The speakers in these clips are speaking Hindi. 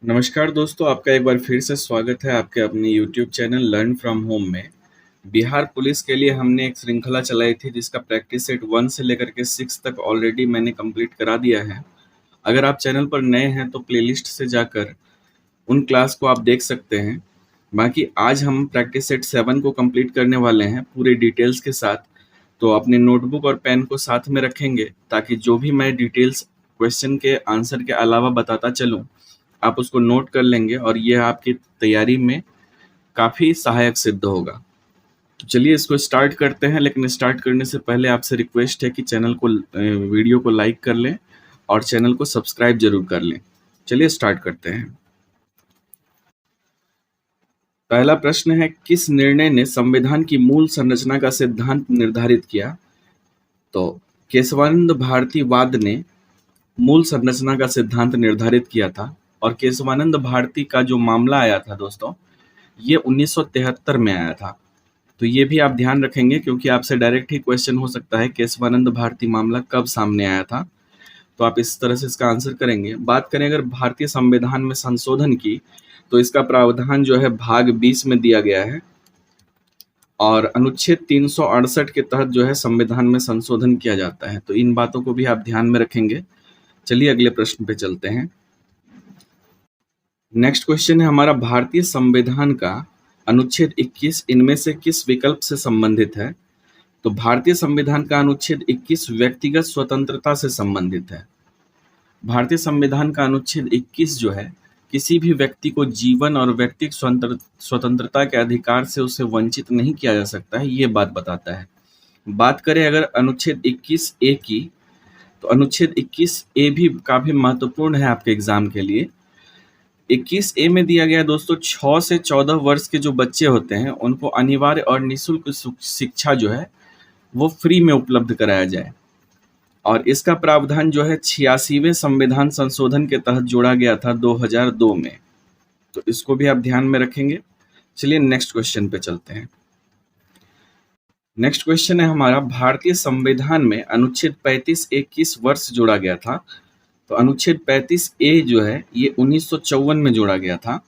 नमस्कार दोस्तों, आपका एक बार फिर से स्वागत है आपके अपने YouTube channel learn from home में। बिहार पुलिस के लिए हमने एक श्रृंखला चलाई थी जिसका प्रैक्टिस सेट 1 से लेकर के 6 तक ऑलरेडी मैंने कंप्लीट करा दिया है। अगर आप चैनल पर नए हैं तो प्लेलिस्ट से जाकर उन क्लास को आप देख सकते हैं। बाकी आज हम प्रैक्टिस सेट 7 को कंप्लीट करने वाले हैं पूरे डिटेल्स के साथ। तो अपने नोटबुक और पेन को साथ में रखेंगे ताकि जो भी मैं डिटेल्स क्वेश्चन के आंसर के अलावा बताता चलूँ, आप उसको नोट कर लेंगे और यह आपकी तैयारी में काफ़ी सहायक सिद्ध होगा। तो चलिए इसको स्टार्ट करते हैं, लेकिन स्टार्ट करने से पहले आपसे रिक्वेस्ट है कि चैनल को वीडियो को लाइक कर लें और चैनल को सब्सक्राइब जरूर कर लें। चलिए स्टार्ट करते हैं। पहला प्रश्न है, किस निर्णय ने संविधान की मूल संरचना का सिद्धांत निर्धारित किया? तो केशवानंद भारती वाद ने मूल संरचना का सिद्धांत निर्धारित किया था। और केशवानंद भारती का जो मामला आया था दोस्तों, ये 1973 में आया था। तो ये भी आप ध्यान रखेंगे क्योंकि आपसे डायरेक्ट ही क्वेश्चन हो सकता है केशवानंद भारती मामला कब सामने आया था। तो आप इस तरह से इसका आंसर करेंगे। बात करें अगर भारतीय संविधान में संशोधन की, तो इसका प्रावधान जो है भाग 20 में दिया गया है और अनुच्छेद 368 के तहत जो है संविधान में संशोधन किया जाता है। तो इन बातों को भी आप ध्यान में रखेंगे। चलिए अगले प्रश्न पे चलते हैं। नेक्स्ट क्वेश्चन है हमारा, भारतीय संविधान का अनुच्छेद 21 इनमें से किस विकल्प से संबंधित है? तो भारतीय संविधान का अनुच्छेद 21 व्यक्तिगत स्वतंत्रता से संबंधित है। भारतीय संविधान का अनुच्छेद 21 जो है किसी भी व्यक्ति को जीवन और व्यक्तिगत स्वतंत्रता के अधिकार से उसे वंचित नहीं किया जा सकता है, ये बात बताता है। बात करें अगर अनुच्छेद 21 ए की, तो अनुच्छेद 21 ए भी काफी महत्वपूर्ण है आपके एग्जाम के लिए। 21 ए में दिया गया दोस्तों, 6 से 14 वर्ष के जो बच्चे होते हैं उनको अनिवार्य और निःशुल्क शिक्षा जो है वो फ्री में उपलब्ध कराया जाए। और इसका प्रावधान जो है 86वें संविधान संशोधन के तहत जोड़ा गया था 2002 में। तो इसको भी आप ध्यान में रखेंगे। चलिए नेक्स्ट क्वेश्चन पे चलते हैं। नेक्स्ट क्वेश्चन है हमारा, भारतीय संविधान में अनुच्छेद 35 ए किस वर्ष जोड़ा गया था? तो अनुच्छेद 35 ए जो है ये 1954 में जोड़ा गया था।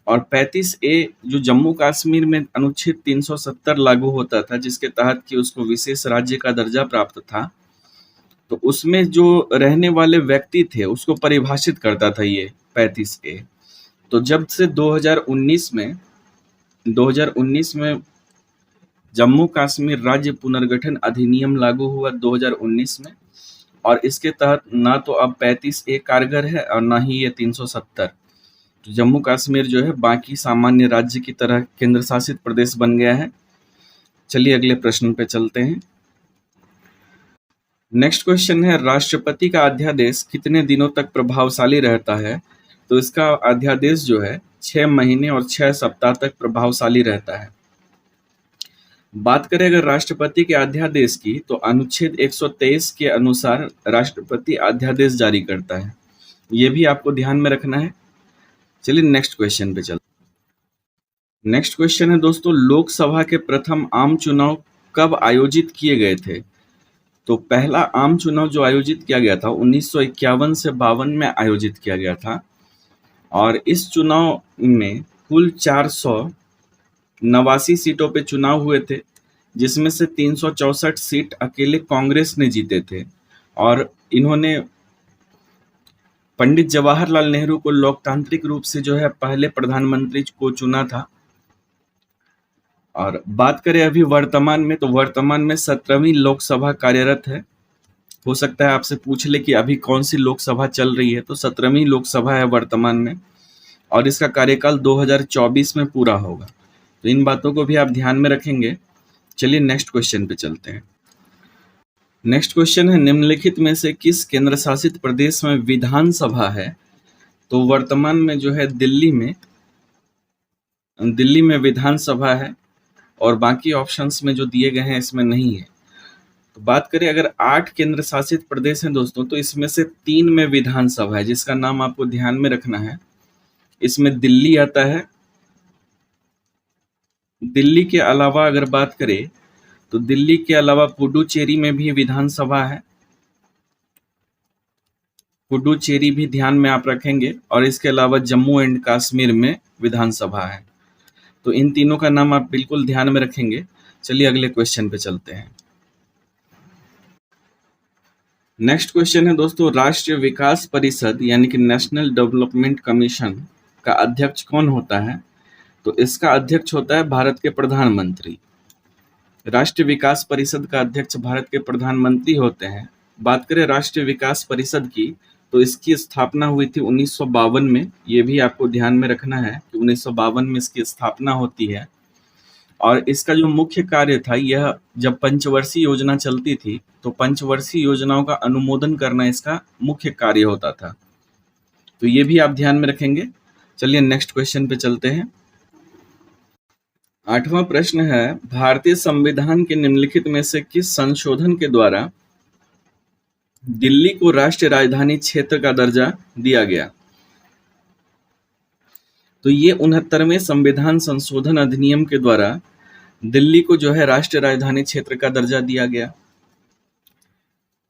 और 35 ए जो जम्मू कश्मीर में अनुच्छेद 370 लागू होता था, जिसके तहत कि उसको विशेष राज्य का दर्जा प्राप्त था, तो उसमें जो रहने वाले व्यक्ति थे उसको परिभाषित करता था ये 35 ए। तो जब से 2019 में जम्मू कश्मीर राज्य पुनर्गठन अधिनियम लागू हुआ 2019 में, और इसके तहत ना तो अब 35 ए कारगर है और ना ही ये 370। तो जम्मू कश्मीर जो है बाकी सामान्य राज्य की तरह केंद्र शासित प्रदेश बन गया है। चलिए अगले प्रश्न पे चलते हैं। नेक्स्ट क्वेश्चन है, राष्ट्रपति का अध्यादेश कितने दिनों तक प्रभावशाली रहता है? तो इसका अध्यादेश जो है 6 महीने और 6 सप्ताह तक प्रभावशाली रहता है। बात करें अगर राष्ट्रपति के अध्यादेश की, तो अनुच्छेद 123 के अनुसार राष्ट्रपति अध्यादेश जारी करता है। ये भी आपको ध्यान में रखना है। चलिए नेक्स्ट क्वेश्चन पे चलते हैं। नेक्स्ट क्वेश्चन है दोस्तों, लोकसभा के प्रथम आम चुनाव कब आयोजित किए गए थे? तो पहला आम चुनाव जो आयोजित किया गया था 1951 से 52 में आयोजित किया गया था। और इस चुनाव में कुल 489 सीटों पे चुनाव हुए थे, जिसमें से 364 सीट अकेले कांग्रेस ने जीते थे। और इन्होंने पंडित जवाहरलाल नेहरू को लोकतांत्रिक रूप से जो है पहले प्रधानमंत्री को चुना था। और बात करें अभी वर्तमान में, तो वर्तमान में 17वीं लोकसभा कार्यरत है। हो सकता है आपसे पूछ ले कि अभी कौन सी लोकसभा चल रही है, तो 17वीं लोकसभा है वर्तमान में, और इसका कार्यकाल 2024 में पूरा होगा। तो इन बातों को भी आप ध्यान में रखेंगे। चलिए नेक्स्ट क्वेश्चन पे चलते हैं। नेक्स्ट क्वेश्चन है, निम्नलिखित में से किस केंद्र शासित प्रदेश में विधानसभा है? तो वर्तमान में जो है दिल्ली में विधानसभा है, और बाकी ऑप्शंस में जो दिए गए हैं इसमें नहीं है। तो बात करें अगर 8 केंद्र शासित प्रदेश हैं दोस्तों, तो इसमें से 3 में विधानसभा है, जिसका नाम आपको ध्यान में रखना है। इसमें दिल्ली आता है। दिल्ली के अलावा अगर बात करें, तो दिल्ली के अलावा पुडुचेरी में भी विधानसभा है। पुडुचेरी भी ध्यान में आप रखेंगे, और इसके अलावा जम्मू एंड कश्मीर में विधानसभा है। तो इन तीनों का नाम आप बिल्कुल ध्यान में रखेंगे। चलिए अगले क्वेश्चन पे चलते हैं। नेक्स्ट क्वेश्चन है दोस्तों, राष्ट्रीय विकास परिषद यानी कि नेशनल डेवलपमेंट कमीशन का अध्यक्ष कौन होता है? तो इसका अध्यक्ष होता है भारत के प्रधानमंत्री। राष्ट्रीय विकास परिषद का अध्यक्ष भारत के प्रधानमंत्री होते हैं। बात करें राष्ट्रीय विकास परिषद की, तो इसकी स्थापना हुई थी 1952 में। ये भी आपको ध्यान में रखना है कि 1952 में इसकी स्थापना होती है। और इसका जो मुख्य कार्य था, यह जब पंचवर्षीय योजना चलती थी तो पंचवर्षीय योजनाओं का अनुमोदन करना इसका मुख्य कार्य होता था। तो ये भी आप ध्यान में रखेंगे। चलिए नेक्स्ट क्वेश्चन पे चलते हैं। 8वां प्रश्न है, भारतीय संविधान के निम्नलिखित में से किस संशोधन के द्वारा दिल्ली को राष्ट्रीय राजधानी क्षेत्र का दर्जा दिया गया? तो ये 69वें संविधान संशोधन अधिनियम के द्वारा दिल्ली को जो है राष्ट्रीय राजधानी क्षेत्र का दर्जा दिया गया।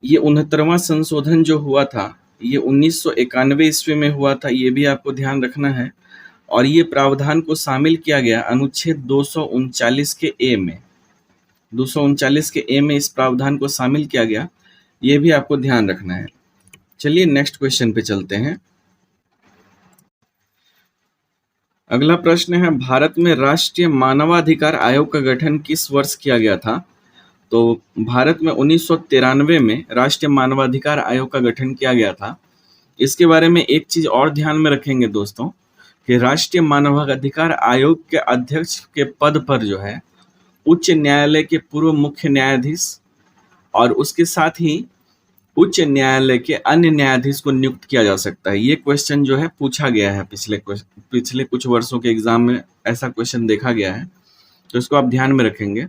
ये 69वां संशोधन जो हुआ था, ये 1991 ईस्वी में हुआ था। ये भी आपको ध्यान रखना है। और ये प्रावधान को शामिल किया गया अनुच्छेद 239 के ए में। 239 के ए में इस प्रावधान को शामिल किया गया। ये भी आपको ध्यान रखना है। चलिए नेक्स्ट क्वेश्चन पे चलते हैं। अगला प्रश्न है, भारत में राष्ट्रीय मानवाधिकार आयोग का गठन किस वर्ष किया गया था? तो भारत में 1993 में राष्ट्रीय मानवाधिकार आयोग का गठन किया गया था। इसके बारे में एक चीज और ध्यान में रखेंगे दोस्तों, कि राष्ट्रीय मानवाधिकार आयोग के अध्यक्ष के पद पर जो है उच्च न्यायालय के पूर्व मुख्य न्यायाधीश और उसके साथ ही उच्च न्यायालय के अन्य न्यायाधीश को नियुक्त किया जा सकता है। ये क्वेश्चन जो है पूछा गया है पिछले कुछ वर्षों के एग्जाम में, ऐसा क्वेश्चन देखा गया है। तो इसको आप ध्यान में रखेंगे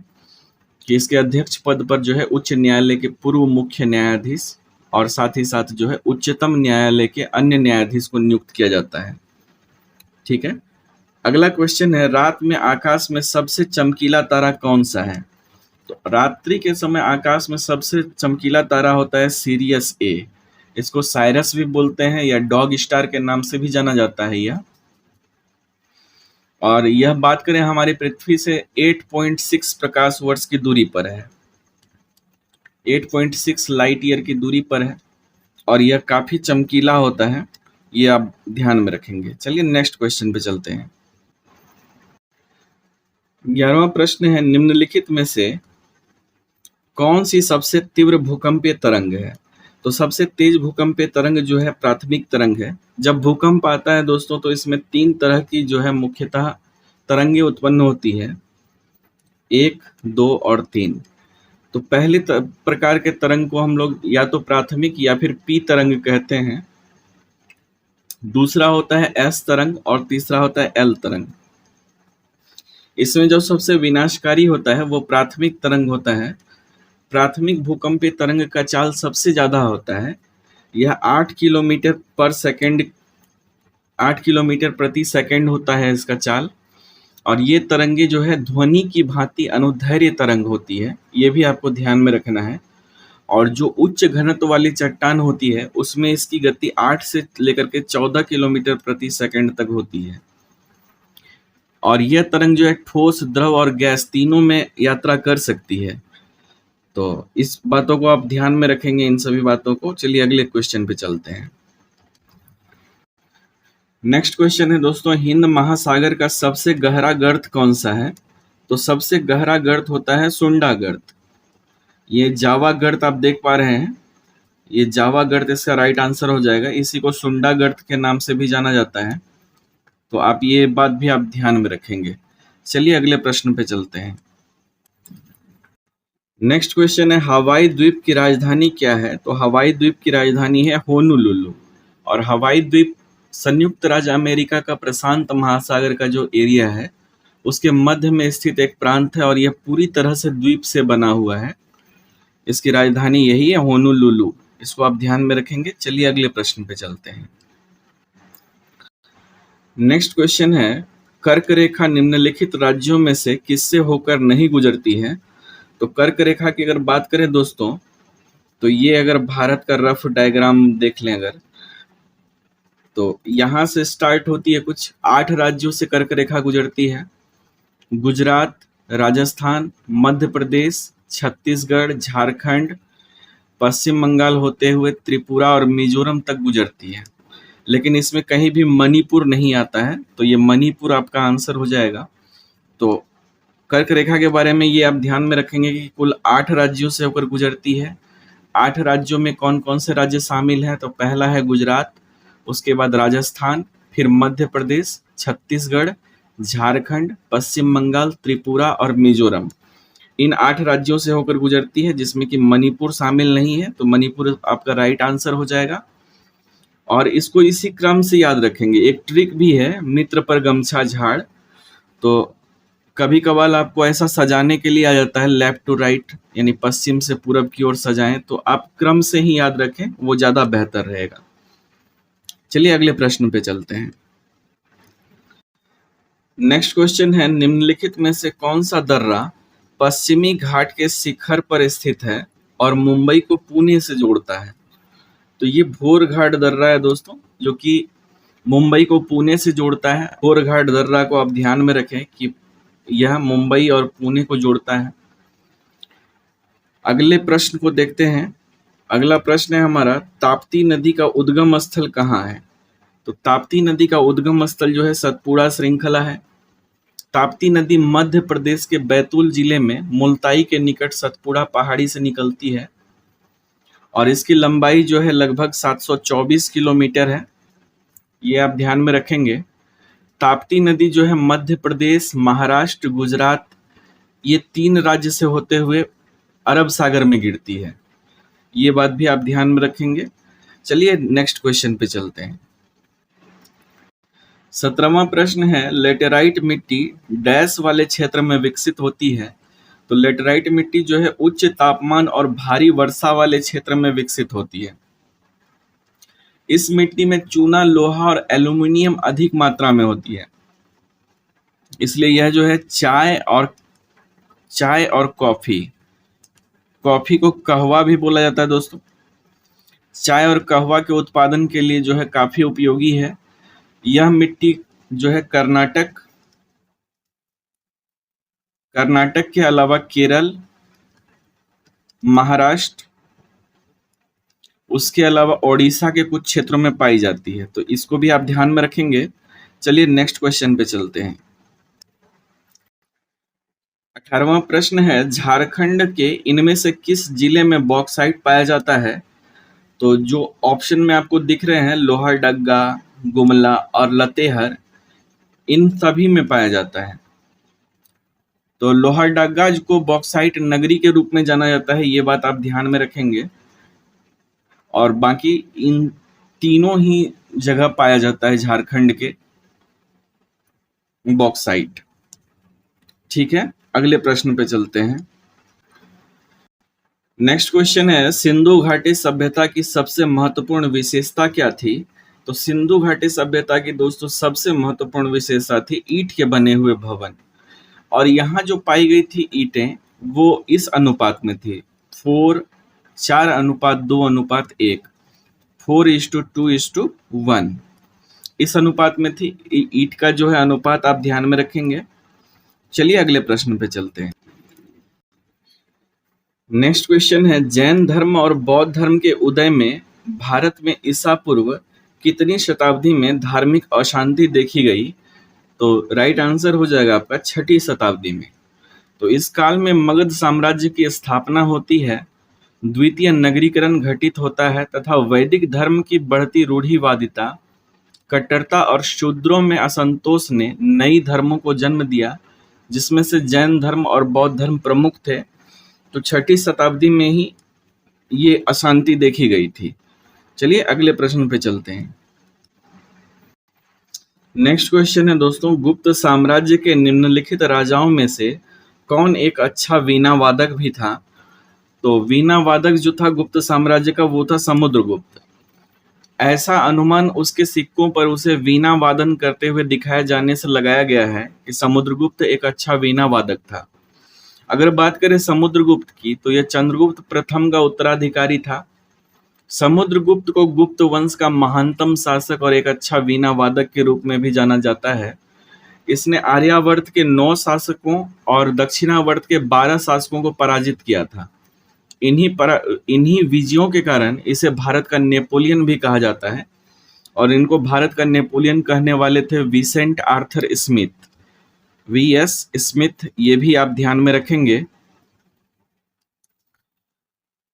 कि इसके अध्यक्ष पद पर जो है उच्च न्यायालय के पूर्व मुख्य न्यायाधीश और साथ ही साथ जो है उच्चतम न्यायालय के अन्य न्यायाधीश को नियुक्त किया जाता है। ठीक है। अगला क्वेश्चन है, रात में आकाश में सबसे चमकीला तारा कौन सा है? तो रात्रि के समय आकाश में सबसे चमकीला तारा होता है सीरियस ए। इसको साइरस भी बोलते हैं या डॉग स्टार के नाम से भी जाना जाता है यह। और यह बात करें हमारी पृथ्वी से 8.6 प्रकाश वर्ष की दूरी पर है। 8.6 लाइट ईयर की दूरी पर है और यह काफी चमकीला होता है। ये आप ध्यान में रखेंगे। चलिए नेक्स्ट क्वेश्चन पे चलते हैं। 11वां प्रश्न है, निम्नलिखित में से कौन सी सबसे तीव्र भूकंपीय तरंग है? तो सबसे तेज भूकंपीय तरंग जो है प्राथमिक तरंग है। जब भूकंप आता है दोस्तों, तो इसमें 3 तरह की जो है मुख्यतः तरंगे उत्पन्न होती है, 1, 2 और 3। तो पहले प्रकार के तरंग को हम लोग या तो प्राथमिक या फिर पी तरंग कहते हैं। दूसरा होता है एस तरंग और तीसरा होता है एल तरंग। इसमें जो सबसे विनाशकारी होता है वो प्राथमिक तरंग होता है। प्राथमिक भूकंपीय तरंग का चाल सबसे ज्यादा होता है। यह 8 किलोमीटर प्रति सेकंड होता है इसका चाल। और ये तरंगे जो है ध्वनि की भांति अनुदैर्घ्य तरंग होती है। ये भी आपको ध्यान में रखना है। और जो उच्च घनत्व वाली चट्टान होती है उसमें इसकी गति 8 से लेकर के 14 किलोमीटर प्रति सेकंड तक होती है। और यह तरंग जो है ठोस, द्रव और गैस तीनों में यात्रा कर सकती है। तो इस बातों को आप ध्यान में रखेंगे, इन सभी बातों को। चलिए अगले क्वेश्चन पे चलते हैं। नेक्स्ट क्वेश्चन है दोस्तों, हिंद महासागर का सबसे गहरा गर्त कौन सा है? तो सबसे गहरा गर्त होता है सुंडा गर्त। ये जावा गर्त आप देख पा रहे हैं, ये जावा गर्त इसका राइट आंसर हो जाएगा। इसी को सुंडा गर्त के नाम से भी जाना जाता है। तो आप ये बात भी आप ध्यान में रखेंगे। चलिए अगले प्रश्न पे चलते हैं। नेक्स्ट क्वेश्चन है, हवाई द्वीप की राजधानी क्या है? तो हवाई द्वीप की राजधानी है होनोलुलु। और हवाई द्वीप संयुक्त राज्य अमेरिका का प्रशांत महासागर का जो एरिया है उसके मध्य में स्थित एक प्रांत है और यह पूरी तरह से द्वीप से बना हुआ है। इसकी राजधानी यही है, होनोलुलु। इसको आप ध्यान में रखेंगे। चलिए अगले प्रश्न पे चलते हैं। नेक्स्ट क्वेश्चन है, कर्क रेखा निम्नलिखित राज्यों में से किससे होकर नहीं गुजरती है? तो कर्क रेखा की अगर बात करें दोस्तों, तो ये अगर भारत का रफ डायग्राम देख लें अगर, तो यहाँ से स्टार्ट होती है, कुछ 8 राज्यों से कर्क रेखा गुजरती है। गुजरात, राजस्थान, मध्य प्रदेश, छत्तीसगढ़, झारखंड, पश्चिम बंगाल होते हुए त्रिपुरा और मिजोरम तक गुजरती है। लेकिन इसमें कहीं भी मणिपुर नहीं आता है, तो ये मणिपुर आपका आंसर हो जाएगा। तो कर्क रेखा के बारे में ये आप ध्यान में रखेंगे कि कुल 8 राज्यों से होकर गुजरती है। 8 राज्यों में कौन कौन से राज्य शामिल हैं? तो पहला है गुजरात, उसके बाद राजस्थान, फिर मध्य प्रदेश, छत्तीसगढ़, झारखंड, पश्चिम बंगाल, त्रिपुरा और मिजोरम। इन 8 राज्यों से होकर गुजरती है, जिसमें कि मणिपुर शामिल नहीं है, तो मणिपुर आपका राइट आंसर हो जाएगा। और इसको इसी क्रम से याद रखेंगे। एक ट्रिक भी है, मित्र पर गमछा झाड़। तो कभी कभार आपको ऐसा सजाने के लिए आ जाता है लेफ्ट टू राइट, यानी पश्चिम से पूरब की ओर सजाएं, तो आप क्रम से ही याद रखें, वो ज्यादा बेहतर रहेगा। चलिए अगले प्रश्न पे चलते हैं। नेक्स्ट क्वेश्चन है, निम्नलिखित में से कौन सा दर्रा पश्चिमी घाट के शिखर पर स्थित है और मुंबई को पुणे से जोड़ता है? तो ये भोर घाट दर्रा है दोस्तों, जो कि मुंबई को पुणे से जोड़ता है। भोर घाट दर्रा को आप ध्यान में रखें कि यह मुंबई और पुणे को जोड़ता है। अगले प्रश्न को देखते हैं। अगला प्रश्न है हमारा, ताप्ती नदी का उद्गम स्थल कहाँ है? तो ताप्ती नदी का उद्गम स्थल जो है सतपुड़ा श्रृंखला है। ताप्ती नदी मध्य प्रदेश के बैतूल जिले में मुल्ताई के निकट सतपुड़ा पहाड़ी से निकलती है और इसकी लंबाई जो है लगभग 724 किलोमीटर है। ये आप ध्यान में रखेंगे। ताप्ती नदी जो है मध्य प्रदेश, महाराष्ट्र, गुजरात, ये 3 राज्य से होते हुए अरब सागर में गिरती है। ये बात भी आप ध्यान में रखेंगे। चलिए नेक्स्ट क्वेश्चन पे चलते हैं। 17वां प्रश्न है, लेटेराइट मिट्टी डैश वाले क्षेत्र में विकसित होती है? तो लेटेराइट मिट्टी जो है उच्च तापमान और भारी वर्षा वाले क्षेत्र में विकसित होती है। इस मिट्टी में चूना, लोहा और एल्यूमिनियम अधिक मात्रा में होती है, इसलिए यह जो है चाय और कॉफी को कहवा भी बोला जाता है दोस्तों। चाय और कहवा के उत्पादन के लिए जो है काफी उपयोगी है। यह मिट्टी जो है कर्नाटक के अलावा केरल, महाराष्ट्र, उसके अलावा ओडिशा के कुछ क्षेत्रों में पाई जाती है, तो इसको भी आप ध्यान में रखेंगे। चलिए नेक्स्ट क्वेश्चन पे चलते हैं। 18वां प्रश्न है, झारखंड के इनमें से किस जिले में बॉक्साइट पाया जाता है? तो जो ऑप्शन में आपको दिख रहे हैं, लोहरदगा, गुमला और लतेहर, इन सभी में पाया जाता है। तो लोहरदगा को बॉक्साइट नगरी के रूप में जाना जाता है, ये बात आप ध्यान में रखेंगे। और बाकी इन तीनों ही जगह पाया जाता है झारखंड के बॉक्साइट। ठीक है, अगले प्रश्न पे चलते हैं। नेक्स्ट क्वेश्चन है, सिंधु घाटी सभ्यता की सबसे महत्वपूर्ण विशेषता क्या थी? तो सिंधु घाटी सभ्यता की दोस्तों सबसे महत्वपूर्ण विशेषता थी ईंट के बने हुए भवन। और यहाँ जो पाई गई थी ईंटें, वो इस अनुपात में थी 4:2:1, 4:2:1, इस अनुपात में थी। ईंट का जो है अनुपात आप ध्यान में रखेंगे। चलिए अगले प्रश्न पे चलते हैं। नेक्स्ट क्वेश्चन है, जैन धर्म और बौद्ध धर्म के उदय में भारत में ईसा पूर्व कितनी शताब्दी में धार्मिक अशांति देखी गई? तो राइट आंसर हो जाएगा आपका 6ठी शताब्दी में। तो इस काल में मगध साम्राज्य की स्थापना होती है, द्वितीय नगरीकरण घटित होता है तथा वैदिक धर्म की बढ़ती रूढ़िवादिता, कट्टरता और शूद्रों में असंतोष ने नई धर्मों को जन्म दिया, जिसमें से जैन धर्म और बौद्ध धर्म प्रमुख थे। तो 6ठी शताब्दी में ही ये अशांति देखी गई थी। चलिए अगले प्रश्न पे चलते हैं। नेक्स्ट क्वेश्चन है दोस्तों, गुप्त साम्राज्य के निम्नलिखित राजाओं में से कौन एक अच्छा वीणा वादक भी था? तो वीणा वादक जो था गुप्त साम्राज्य का, वो था समुद्रगुप्त। ऐसा अनुमान उसके सिक्कों पर उसे वीणा वादन करते हुए दिखाए जाने से लगाया गया है कि समुद्रगुप्त एक अच्छा वीणा वादक था। अगर बात करें समुद्रगुप्त की, तो यह चंद्रगुप्त प्रथम का उत्तराधिकारी था। समुद्रगुप्त को गुप्त वंश का महानतम शासक और एक अच्छा वीणा वादक के रूप में भी जाना जाता है। इसने आर्यावर्त के 9 शासकों और दक्षिणावर्त के 12 शासकों को पराजित किया था। इन्हीं विजयों के कारण इसे भारत का नेपोलियन भी कहा जाता है, और इनको भारत का नेपोलियन कहने वाले थे Vincent Arthur Smith, VS Smith, ये भी आप ध्यान में रखेंगे।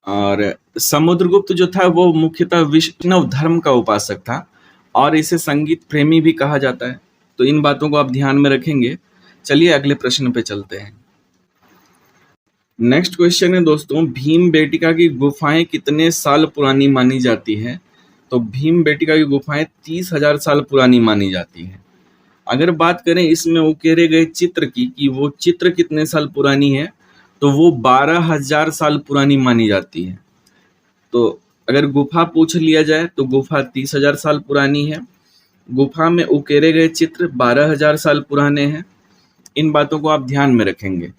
और समुद्रगुप्त जो था वो मुख्यतः वैष्णव धर्म का उपासक था, और इसे संगीत प्रेमी भी कहा जाता है। तो इन बातों को आप ध्यान में रखेंगे। चलिए अगले प्रश्न पे चलते हैं। नेक्स्ट क्वेश्चन है दोस्तों, भीमबेटका की गुफाएं कितने साल पुरानी मानी जाती है? तो भीमबेटका की गुफाएं 30,000 साल पुरानी मानी जाती है। अगर बात करें इसमें उकेरे गए चित्र की कि वो चित्र कितने साल पुरानी है, तो वो 12,000 साल पुरानी मानी जाती है। तो अगर गुफा पूछ लिया जाए तो गुफा 30,000 साल पुरानी है, गुफा में उकेरे गए चित्र 12,000 साल पुराने हैं। इन बातों को आप ध्यान में रखेंगे।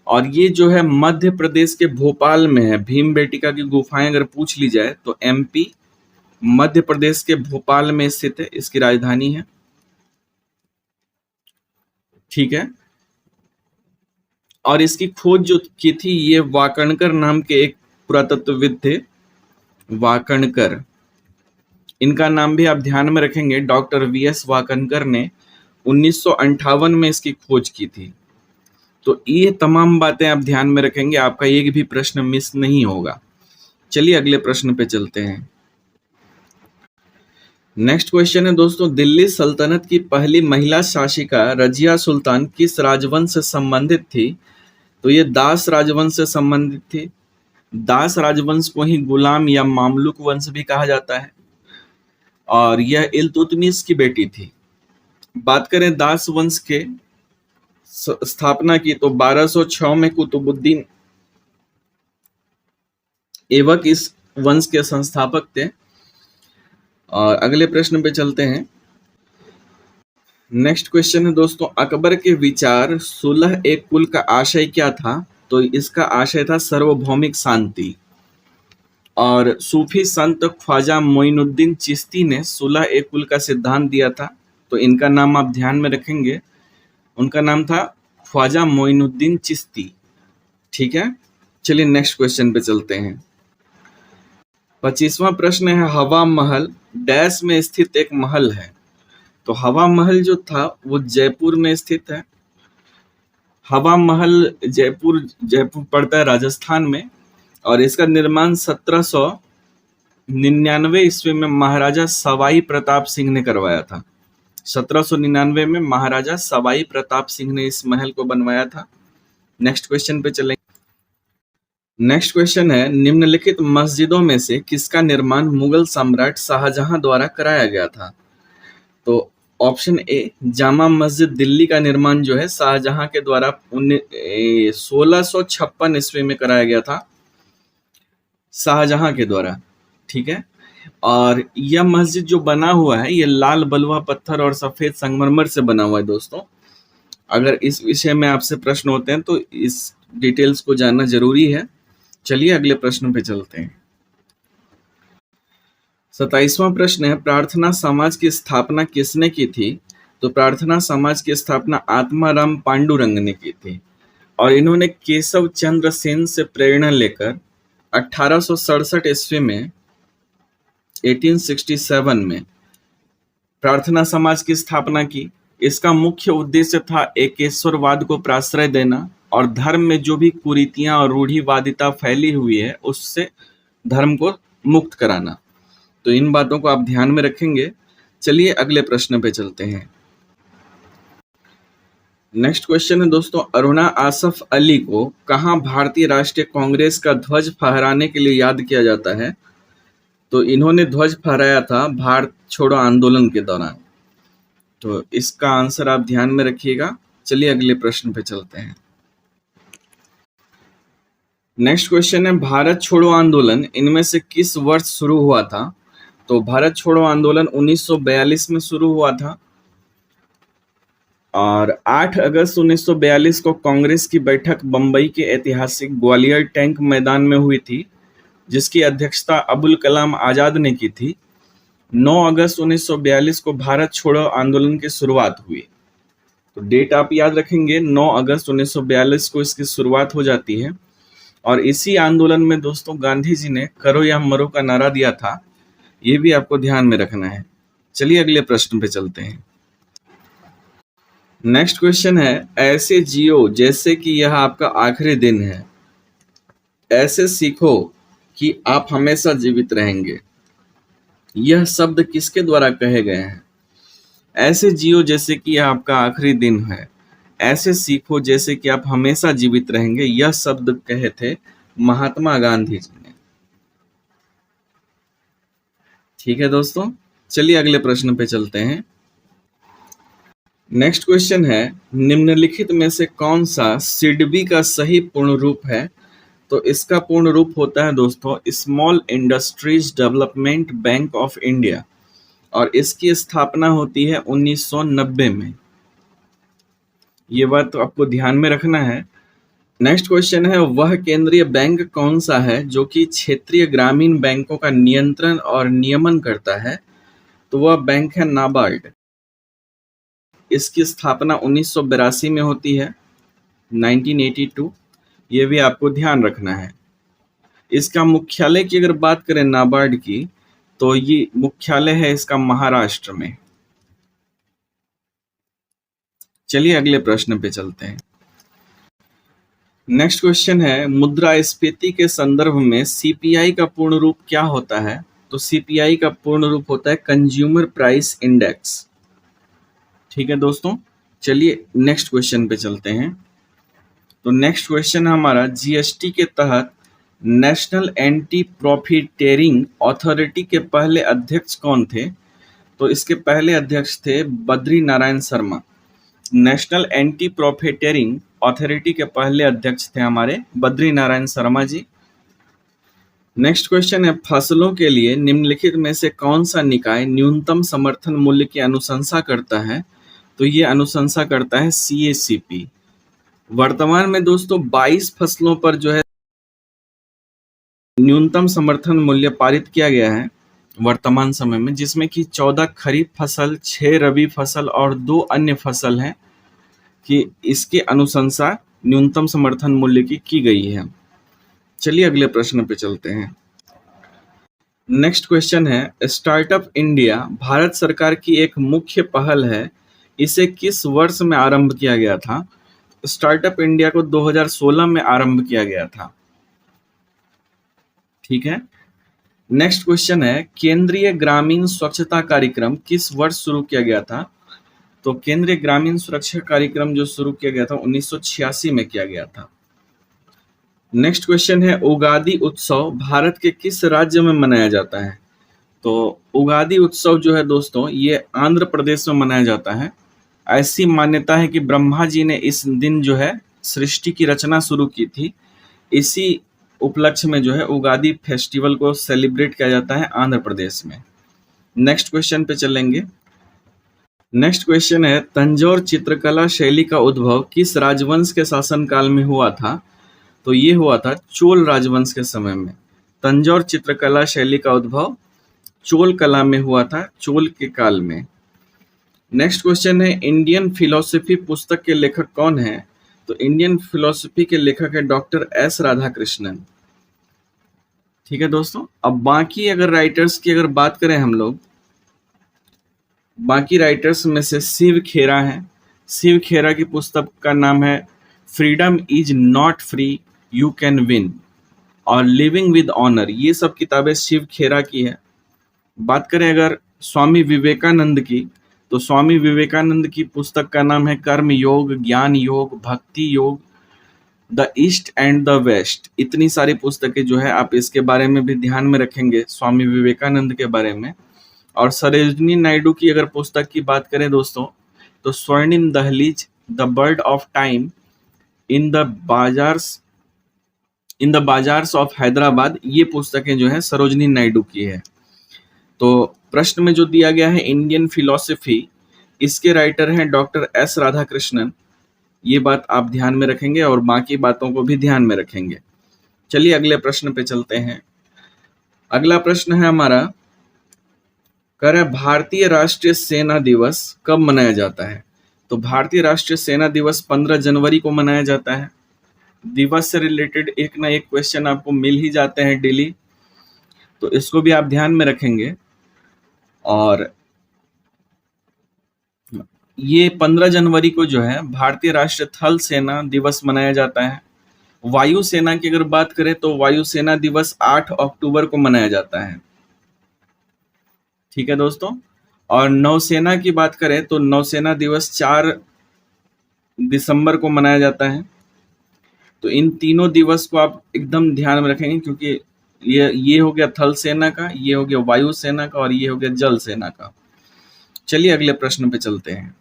और ये जो है मध्य प्रदेश के भोपाल में है। भीमबेटका की गुफाएं अगर पूछ ली जाए तो एमपी मध्य प्रदेश के भोपाल में स्थित है, इसकी राजधानी है। ठीक है। और इसकी खोज जो की थी ये वाकणकर नाम के एक पुरातत्वविद थे, वाकणकर। इनका नाम भी आप ध्यान में रखेंगे। डॉक्टर वीएस वाकणकर ने 1958 में इसकी खोज की थी। तो ये तमाम बातें आप ध्यान में रखेंगे, आपका एक भी प्रश्न मिस नहीं होगा। चलिए अगले प्रश्न पे चलते हैं। नेक्स्ट क्वेश्चन है दोस्तों, दिल्ली सल्तनत की पहली महिला शासिका रजिया सुल्तान किस राजवंश से संबंधित थी? तो ये दास राजवंश से संबंधित थी। दास राजवंश को ही गुलाम या मामलुक वंश भी कहा जाता है, और यह इल्तुतमिश की बेटी थी। बात करें दास वंश के स्थापना की तो 1206 में कुतुबुद्दीन ऐबक इस वंश के संस्थापक थे। और अगले प्रश्न पे चलते हैं। नेक्स्ट क्वेश्चन है दोस्तों, अकबर के विचार 16 एक कुल का आशय क्या था? तो इसका आशय था सार्वभौमिक शांति। और सूफी संत ख्वाजा मोइनुद्दीन चिश्ती ने 16 एक कुल का सिद्धांत दिया था। तो इनका नाम आप ध्यान में रखेंगे, उनका नाम था ख्वाजा मोइनुद्दीन चिश्ती। ठीक है। चलिए नेक्स्ट क्वेश्चन पे चलते हैं। 25वां प्रश्न है, हवा महल डैश में स्थित एक महल है। तो हवा महल जो था वो जयपुर में स्थित है। हवा महल जयपुर पड़ता है राजस्थान में, और इसका निर्माण 1799 ईस्वी में महाराजा सवाई प्रताप सिंह ने करवाया था। 1799 में महाराजा सवाई प्रताप सिंह ने इस महल को बनवाया था। नेक्स्ट क्वेश्चन पे चलेंगे। नेक्स्ट क्वेश्चन है, निम्नलिखित मस्जिदों में से किसका निर्माण मुगल सम्राट शाहजहां द्वारा कराया गया था? तो ऑप्शन ए, जामा मस्जिद दिल्ली का निर्माण जो है शाहजहां के द्वारा 1656 ईस्वी में कराया गया था, शाहजहां के द्वारा। ठीक है। और यह मस्जिद जो बना हुआ है ये लाल बलुआ पत्थर और सफेद संगमरमर से बना हुआ है दोस्तों। अगर इस विषय में आपसे प्रश्न होते हैं तो इस डिटेल्स को जानना जरूरी है। चलिए अगले प्रश्न पे चलते हैं। 27वां प्रश्न है, प्रार्थना समाज की स्थापना किसने की थी? तो प्रार्थना समाज की स्थापना आत्माराम पांडुरंग ने की थी, और इन्होंने केशव चंद्र सेन से प्रेरणा लेकर 1867 ईस्वी में 1867 में प्रार्थना समाज की स्थापना की। इसका मुख्य उद्देश्य था एकेश्वरवाद को प्राश्रय देना, और धर्म में जो भी कुरीतियां और रूढ़िवादिता फैली हुई है उससे धर्म को मुक्त कराना। तो इन बातों को आप ध्यान में रखेंगे। चलिए अगले प्रश्न पे चलते हैं। नेक्स्ट क्वेश्चन है दोस्तों, अरुणा आसफ अली को कहां भारतीय राष्ट्रीय कांग्रेस का ध्वज फहराने के लिए याद किया जाता है? तो इन्होंने ध्वज फहराया था भारत छोड़ो आंदोलन के दौरान। तो इसका आंसर आप ध्यान में रखिएगा। चलिए अगले प्रश्न पे चलते हैं। नेक्स्ट क्वेश्चन है, भारत छोड़ो आंदोलन इनमें से किस वर्ष शुरू हुआ था? तो भारत छोड़ो आंदोलन 1942 में शुरू हुआ था, और 8 अगस्त 1942 को कांग्रेस की बैठक बंबई के ऐतिहासिक ग्वालियर टैंक मैदान में हुई थी। जिसकी अध्यक्षता अबुल कलाम आजाद ने की थी। 9 अगस्त 1942 को भारत छोड़ो आंदोलन की शुरुआत हुई। तो डेट आप याद रखेंगे, 9 अगस्त 1942 को इसकी शुरुआत हो जाती है और इसी आंदोलन में दोस्तों गांधी जी ने करो या मरो का नारा दिया था। ये भी आपको ध्यान में रखना है। चलिए अगले प्रश्न पे चलते हैं। नेक्स्ट क्वेश्चन है, ऐसे जियो जैसे कि यह आपका आखिरी दिन है, ऐसे सीखो कि आप हमेशा जीवित रहेंगे। यह शब्द किसके द्वारा कहे गए हैं? ऐसे जियो जैसे कि यह आपका आखिरी दिन है, ऐसे सीखो जैसे कि आप हमेशा जीवित रहेंगे। यह शब्द कहे थे महात्मा गांधी जी ने। ठीक है दोस्तों, चलिए अगले प्रश्न पे चलते हैं। नेक्स्ट क्वेश्चन है, निम्नलिखित में से कौन सा सिडबी का सही पूर्ण रूप है? तो इसका पूर्ण रूप होता है दोस्तों small industries development bank of India और इसकी स्थापना होती है 1990 में। ये बात तो आपको ध्यान में रखना है। नेक्स्ट क्वेश्चन है, वह केंद्रीय बैंक कौन सा है जो कि क्षेत्रीय ग्रामीण बैंकों का नियंत्रण और नियमन करता है? तो वह बैंक है नाबार्ड। इसकी स्थापना 1982 में होती है, 1982। ये भी आपको ध्यान रखना है। इसका मुख्यालय की अगर बात करें नाबार्ड की, तो ये मुख्यालय है इसका महाराष्ट्र में। चलिए अगले प्रश्न पे चलते हैं। नेक्स्ट क्वेश्चन है, मुद्रास्फीति के संदर्भ में सीपीआई का पूर्ण रूप क्या होता है? तो सीपीआई का पूर्ण रूप होता है कंज्यूमर प्राइस इंडेक्स। ठीक है दोस्तों, चलिए नेक्स्ट क्वेश्चन पे चलते हैं। तो नेक्स्ट क्वेश्चन हमारा, जीएसटी के तहत नेशनल एंटी प्रॉफिटेरिंग अथॉरिटी के पहले अध्यक्ष कौन थे? तो इसके पहले अध्यक्ष थे Badri Narayan Sharma. National anti profiteering authority के पहले अध्यक्ष थे हमारे बद्री नारायण शर्मा जी। नेक्स्ट क्वेश्चन है, फसलों के लिए निम्नलिखित में से कौन सा निकाय न्यूनतम समर्थन मूल्य की अनुशंसा करता है? तो ये अनुशंसा करता है सीएसीपी। वर्तमान में दोस्तों 22 फसलों पर जो है न्यूनतम समर्थन मूल्य पारित किया गया है वर्तमान समय में, जिसमें कि 14 खरीफ फसल, 6 रबी फसल और 2 अन्य फसल हैं कि इसकी अनुशंसा न्यूनतम समर्थन मूल्य की गई है। चलिए अगले प्रश्न पे चलते हैं। नेक्स्ट क्वेश्चन है, स्टार्टअप इंडिया भारत सरकार की एक मुख्य पहल है, इसे किस वर्ष में आरंभ किया गया था? स्टार्टअप इंडिया को 2016 में आरंभ किया गया था। ठीक है। नेक्स्ट क्वेश्चन है, केंद्रीय ग्रामीण स्वच्छता कार्यक्रम किस वर्ष शुरू किया गया था? तो केंद्रीय ग्रामीण सुरक्षा कार्यक्रम जो शुरू किया गया था 1986 में किया गया था। नेक्स्ट क्वेश्चन है, उगादी उत्सव भारत के किस राज्य में मनाया जाता है? तो उगादी उत्सव जो है दोस्तों ये आंध्र प्रदेश में मनाया जाता है। ऐसी मान्यता है कि ब्रह्मा जी ने इस दिन जो है सृष्टि की रचना शुरू की थी। इसी उपलक्ष्य में जो है उगादी फेस्टिवल को सेलिब्रेट किया जाता है आंध्र प्रदेश में। नेक्स्ट क्वेश्चन पे चलेंगे। नेक्स्ट क्वेश्चन है, तंजौर चित्रकला शैली का उद्भव किस राजवंश के शासनकाल में हुआ था? तो ये हुआ था चोल राजवंश के समय में। तंजौर चित्रकला शैली का उद्भव चोल कला में हुआ था, चोल के काल में। नेक्स्ट क्वेश्चन है, इंडियन फिलोसफी पुस्तक के लेखक कौन है? तो इंडियन फिलोसफी के लेखक है डॉक्टर एस राधाकृष्णन। ठीक है दोस्तों, अब बाकी अगर राइटर्स की अगर बात करें हम लोग, बाकी राइटर्स में से शिव खेरा है। शिव खेरा की पुस्तक का नाम है freedom is not free you can win और लिविंग विद ऑनर। ये सब किताबें शिव खेरा की है। बात करें अगर स्वामी विवेकानंद की, तो स्वामी विवेकानंद की पुस्तक का नाम है कर्म योग, ज्ञान Yoga, Bhakti Yoga, the East and the West. इतनी सारी पुस्तकें जो है आप इसके बारे में भी ध्यान में रखेंगे स्वामी विवेकानंद के बारे में। और सरोजिनी नायडू की अगर पुस्तक की बात करें दोस्तों, तो स्वर्णिम दहलीज, the bird of time, in the bazaars of Hyderabad, ये पुस्तकें जो है सरोजिनी नायडू की है। तो प्रश्न में जो दिया गया है इंडियन फिलॉसफी, इसके राइटर हैं डॉक्टर एस राधाकृष्णन। ये बात आप ध्यान में रखेंगे और बाकी बातों को भी ध्यान में रखेंगे। चलिए अगले प्रश्न पे चलते हैं। अगला प्रश्न है हमारा, कह रहा है भारतीय राष्ट्रीय सेना दिवस कब मनाया जाता है? तो भारतीय राष्ट्रीय सेना दिवस 15 जनवरी को मनाया जाता है। दिवस से रिलेटेड एक ना एक क्वेश्चन आपको मिल ही जाते हैं डेली, तो इसको भी आप ध्यान में रखेंगे। और ये 15 जनवरी को जो है भारतीय राष्ट्रीय थल सेना दिवस मनाया जाता है। वायुसेना की अगर बात करें तो वायुसेना दिवस 8 अक्टूबर को मनाया जाता है। ठीक है दोस्तों। और नौसेना की बात करें तो नौसेना दिवस 4 दिसंबर को मनाया जाता है। तो इन तीनों दिवस को आप एकदम ध्यान में रखेंगे, क्योंकि ये हो गया थल सेना का, ये हो गया वायु सेना का, और ये हो गया जल सेना का। चलिए अगले प्रश्न पे चलते हैं।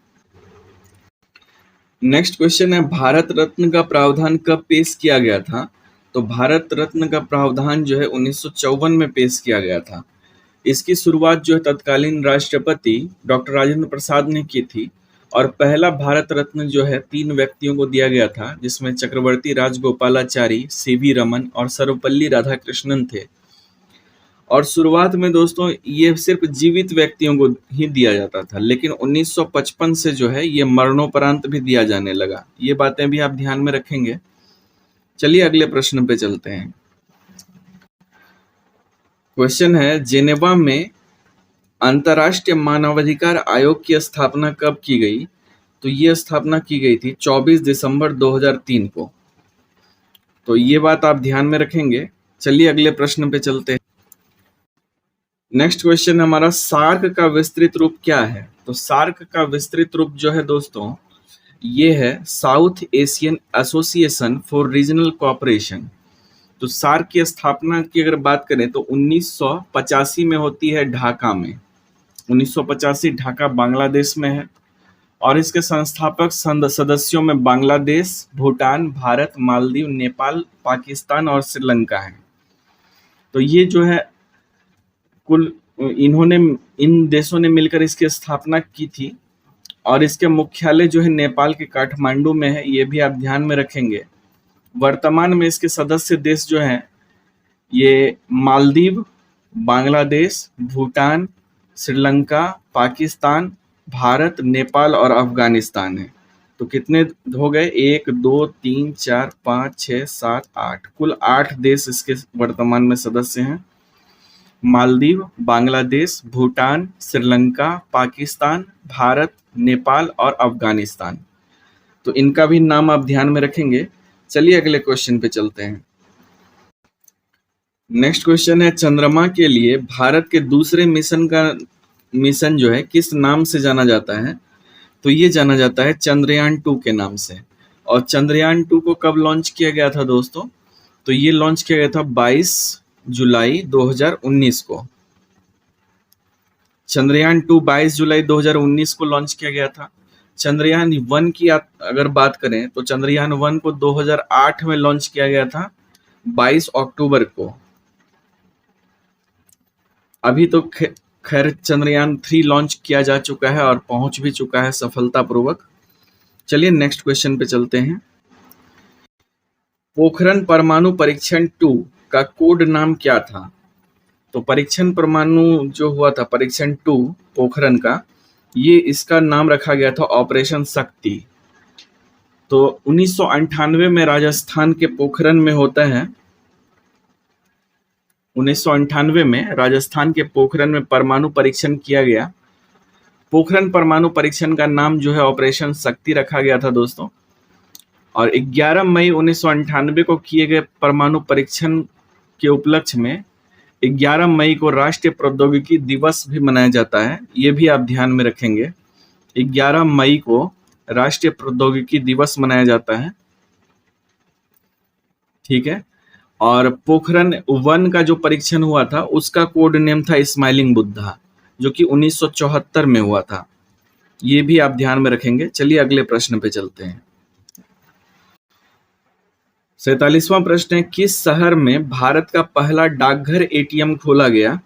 नेक्स्ट क्वेश्चन है, भारत रत्न का प्रावधान कब पेश किया गया था? तो भारत रत्न का प्रावधान जो है 1954 में पेश किया गया था। इसकी शुरुआत जो है तत्कालीन राष्ट्रपति डॉक्टर राजेंद्र प्रसाद ने की थी, और पहला भारत रत्न जो है 3 व्यक्तियों को दिया गया था, जिसमें चक्रवर्ती राजगोपालाचारी, सीवी रमन और सर्वपल्ली राधाकृष्णन थे। और शुरुआत में दोस्तों ये सिर्फ जीवित व्यक्तियों को ही दिया जाता था, लेकिन 1955 से जो है ये मरणोपरांत भी दिया जाने लगा। ये बातें भी आप ध्यान में रखेंगे। चलिए अगले प्रश्न पे चलते हैं। क्वेश्चन है, जेनेवा में अंतर्राष्ट्रीय मानवाधिकार आयोग की स्थापना कब की गई? तो ये स्थापना की गई थी 24 दिसंबर 2003 को। तो ये बात आप ध्यान में रखेंगे। चलिए अगले प्रश्न पे चलते हैं। नेक्स्ट क्वेश्चन हमारा, सार्क का विस्तृत रूप क्या है? तो सार्क का विस्तृत रूप जो है दोस्तों ये है south Asian association for regional cooperation. तो सार्क की स्थापना की अगर बात करें तो 1985 में होती है ढाका में। 1985 ढाका बांग्लादेश में है, और इसके संस्थापक सदस्यों में बांग्लादेश, भूटान, भारत, मालदीव, नेपाल, पाकिस्तान और श्रीलंका है। तो ये जो है कुल इन्होंने इन देशों ने मिलकर इसकी स्थापना की थी, और इसके मुख्यालय जो है नेपाल के काठमांडू में है। ये भी आप ध्यान में रखेंगे। वर्तमान में इसके सदस्य देश जो हैं ये मालदीव, बांग्लादेश, भूटान, श्रीलंका, पाकिस्तान, भारत, नेपाल और अफगानिस्तान है। तो कितने हो गए? 1 2 3 4 5 6 7 8, कुल 8 देश इसके वर्तमान में सदस्य हैं। मालदीव, बांग्लादेश, भूटान, श्रीलंका, पाकिस्तान, भारत, नेपाल और अफगानिस्तान। तो इनका भी नाम आप ध्यान में रखेंगे। चलिए अगले क्वेश्चन पे चलते हैं। नेक्स्ट क्वेश्चन है, चंद्रमा के लिए भारत के दूसरे मिशन जो है किस नाम से जाना जाता है? तो ये जाना जाता है चंद्रयान 2 के नाम से। और चंद्रयान 2 को कब लॉन्च किया गया था दोस्तों? तो ये लॉन्च किया गया था 22 जुलाई 2019 को। चंद्रयान 2 22 जुलाई 2019 को लॉन्च किया गया था। चंद्रयान 1 की अगर बात करें तो चंद्रयान 1 को 2008 में लॉन्च किया गया था 22 अक्टूबर को। अभी तो खैर चंद्रयान 3 लॉन्च किया जा चुका है और पहुंच भी चुका है सफलतापूर्वक। चलिए नेक्स्ट क्वेश्चन पे चलते हैं। पोखरण परमाणु परीक्षण 2 का कोड नाम क्या था? तो परीक्षण परमाणु जो हुआ था परीक्षण 2 पोखरण का, ये इसका नाम रखा गया था ऑपरेशन शक्ति। तो 1998 में राजस्थान के पोखरण में होता है। 1998 में राजस्थान के पोखरण में परमाणु परीक्षण किया गया। पोखरण परमाणु परीक्षण का नाम जो है ऑपरेशन शक्ति रखा गया था दोस्तों। और 11 मई 1998 को किए गए परमाणु परीक्षण के उपलक्ष्य में 11 मई को राष्ट्रीय प्रौद्योगिकी दिवस भी मनाया जाता है। ये भी आप ध्यान में रखेंगे। 11 मई को राष्ट्रीय प्रौद्योगिकी दिवस मनाया जाता है। ठीक है। और पोखरण 1 का जो परीक्षण हुआ था उसका कोड नेम था स्माइलिंग बुद्धा, जो कि 1974 में हुआ था। ये भी आप ध्यान में रखेंगे। चलिए अगले प्रश्न पे चलते हैं। 47वां प्रश्न है, किस शहर में भारत का पहला डाकघर एटीएम खोला गया?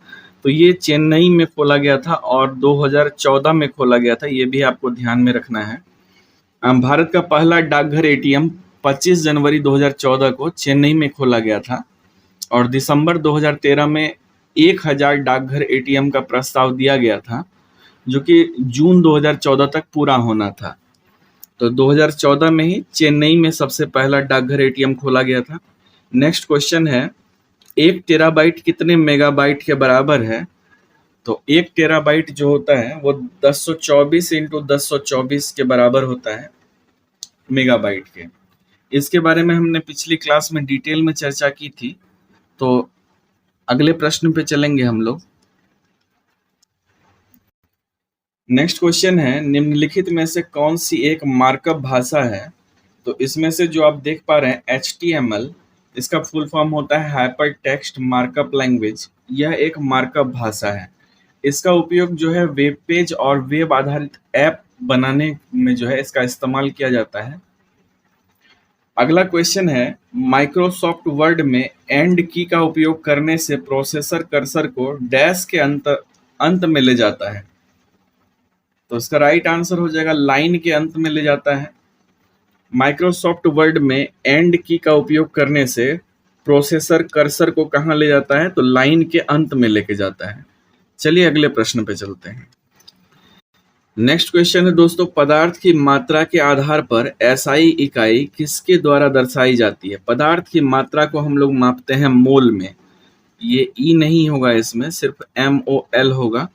तो ये चेन्नई में खोला गया था और 2014 में खोला गया था। ये भी आपको ध्यान में रखना है। भारत का पहला डाकघर एटीएम 25 जनवरी 2014 को चेन्नई में खोला गया था, और दिसंबर 2013 में 1000 डाकघर एटीएम का प्रस्ताव दिया गया था, जो कि जून 2014 तक पूरा होना था। तो 2014 में ही चेन्नई में सबसे पहला डाकघर एटीएम खोला गया था। नेक्स्ट क्वेश्चन है, 1 टेराबाइट कितने मेगाबाइट के बराबर है? तो 1 टेराबाइट जो होता है वो 1024 इंटू 1024 के बराबर होता है मेगाबाइट के। इसके बारे में हमने पिछली क्लास में डिटेल में चर्चा की थी। तो अगले प्रश्न पे चलेंगे हम लोग। नेक्स्ट क्वेश्चन है, निम्नलिखित में से कौन सी एक मार्कअप भाषा है? तो इसमें से जो आप देख पा रहे हैं HTML, इसका फुल फॉर्म होता है हाइपर टेक्स्ट मार्कअप लैंग्वेज। यह एक मार्कअप भाषा है। इसका उपयोग जो है वेब पेज और वेब आधारित ऐप बनाने में जो है इसका इस्तेमाल किया जाता है। अगला क्वेश्चन है, माइक्रोसॉफ्ट वर्ड में एंड की का उपयोग करने से प्रोसेसर कर्सर को डैश के अंत में ले जाता है। तो इसका राइट आंसर हो जाएगा लाइन के अंत में ले जाता है। माइक्रोसॉफ्ट वर्ड में एंड की का उपयोग करने से प्रोसेसर कर्सर को कहाँ ले जाता है? तो लाइन के अंत में लेके जाता है। चलिए अगले प्रश्न पे चलते हैं। नेक्स्ट क्वेश्चन है दोस्तों, पदार्थ की मात्रा के आधार पर SI इकाई किसके द्वारा दर्शाई जाती है? पदार्थ की मात्रा को हम लोग मापते हैं मोल में। ये ई नहीं होगा, इसमें सिर्फ MOL होगा।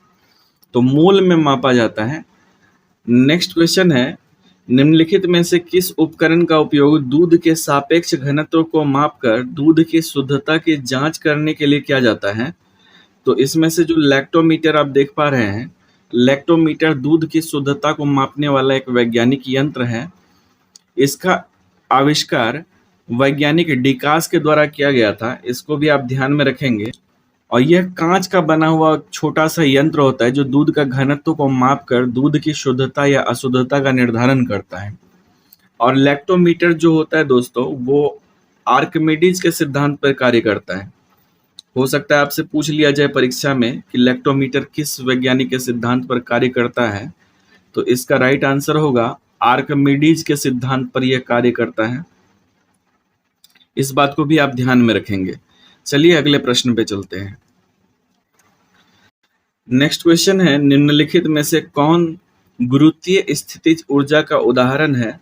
तो मोल में मापा जाता है। नेक्स्ट क्वेश्चन है, निम्नलिखित में से किस उपकरण का उपयोग दूध के सापेक्ष घनत्व को मापकर दूध की शुद्धता की जांच करने के लिए किया जाता है? तो इसमें से जो लैक्टोमीटर आप देख पा रहे हैं, लैक्टोमीटर दूध की शुद्धता को मापने वाला एक वैज्ञानिक यंत्र है। इसका आविष्कार वैज्ञानिक डिकास के द्वारा किया गया था। इसको भी आप ध्यान में रखेंगे। और यह कांच का बना हुआ छोटा सा यंत्र होता है जो दूध का घनत्व को मापकर दूध की शुद्धता या अशुद्धता का निर्धारण करता है। और लैक्टोमीटर जो होता है दोस्तों, वो आर्किमिडीज के सिद्धांत पर कार्य करता है। हो सकता है आपसे पूछ लिया जाए परीक्षा में कि लैक्टोमीटर किस वैज्ञानिक के सिद्धांत पर कार्य करता है। तो इसका राइट आंसर होगा आर्किमिडीज के सिद्धांत पर यह कार्य करता है। इस बात को भी आप ध्यान में रखेंगे। चलिए अगले प्रश्न पे चलते हैं। नेक्स्ट क्वेश्चन है, निम्नलिखित में से कौन गुरुत्वीय स्थितिज ऊर्जा का उदाहरण है?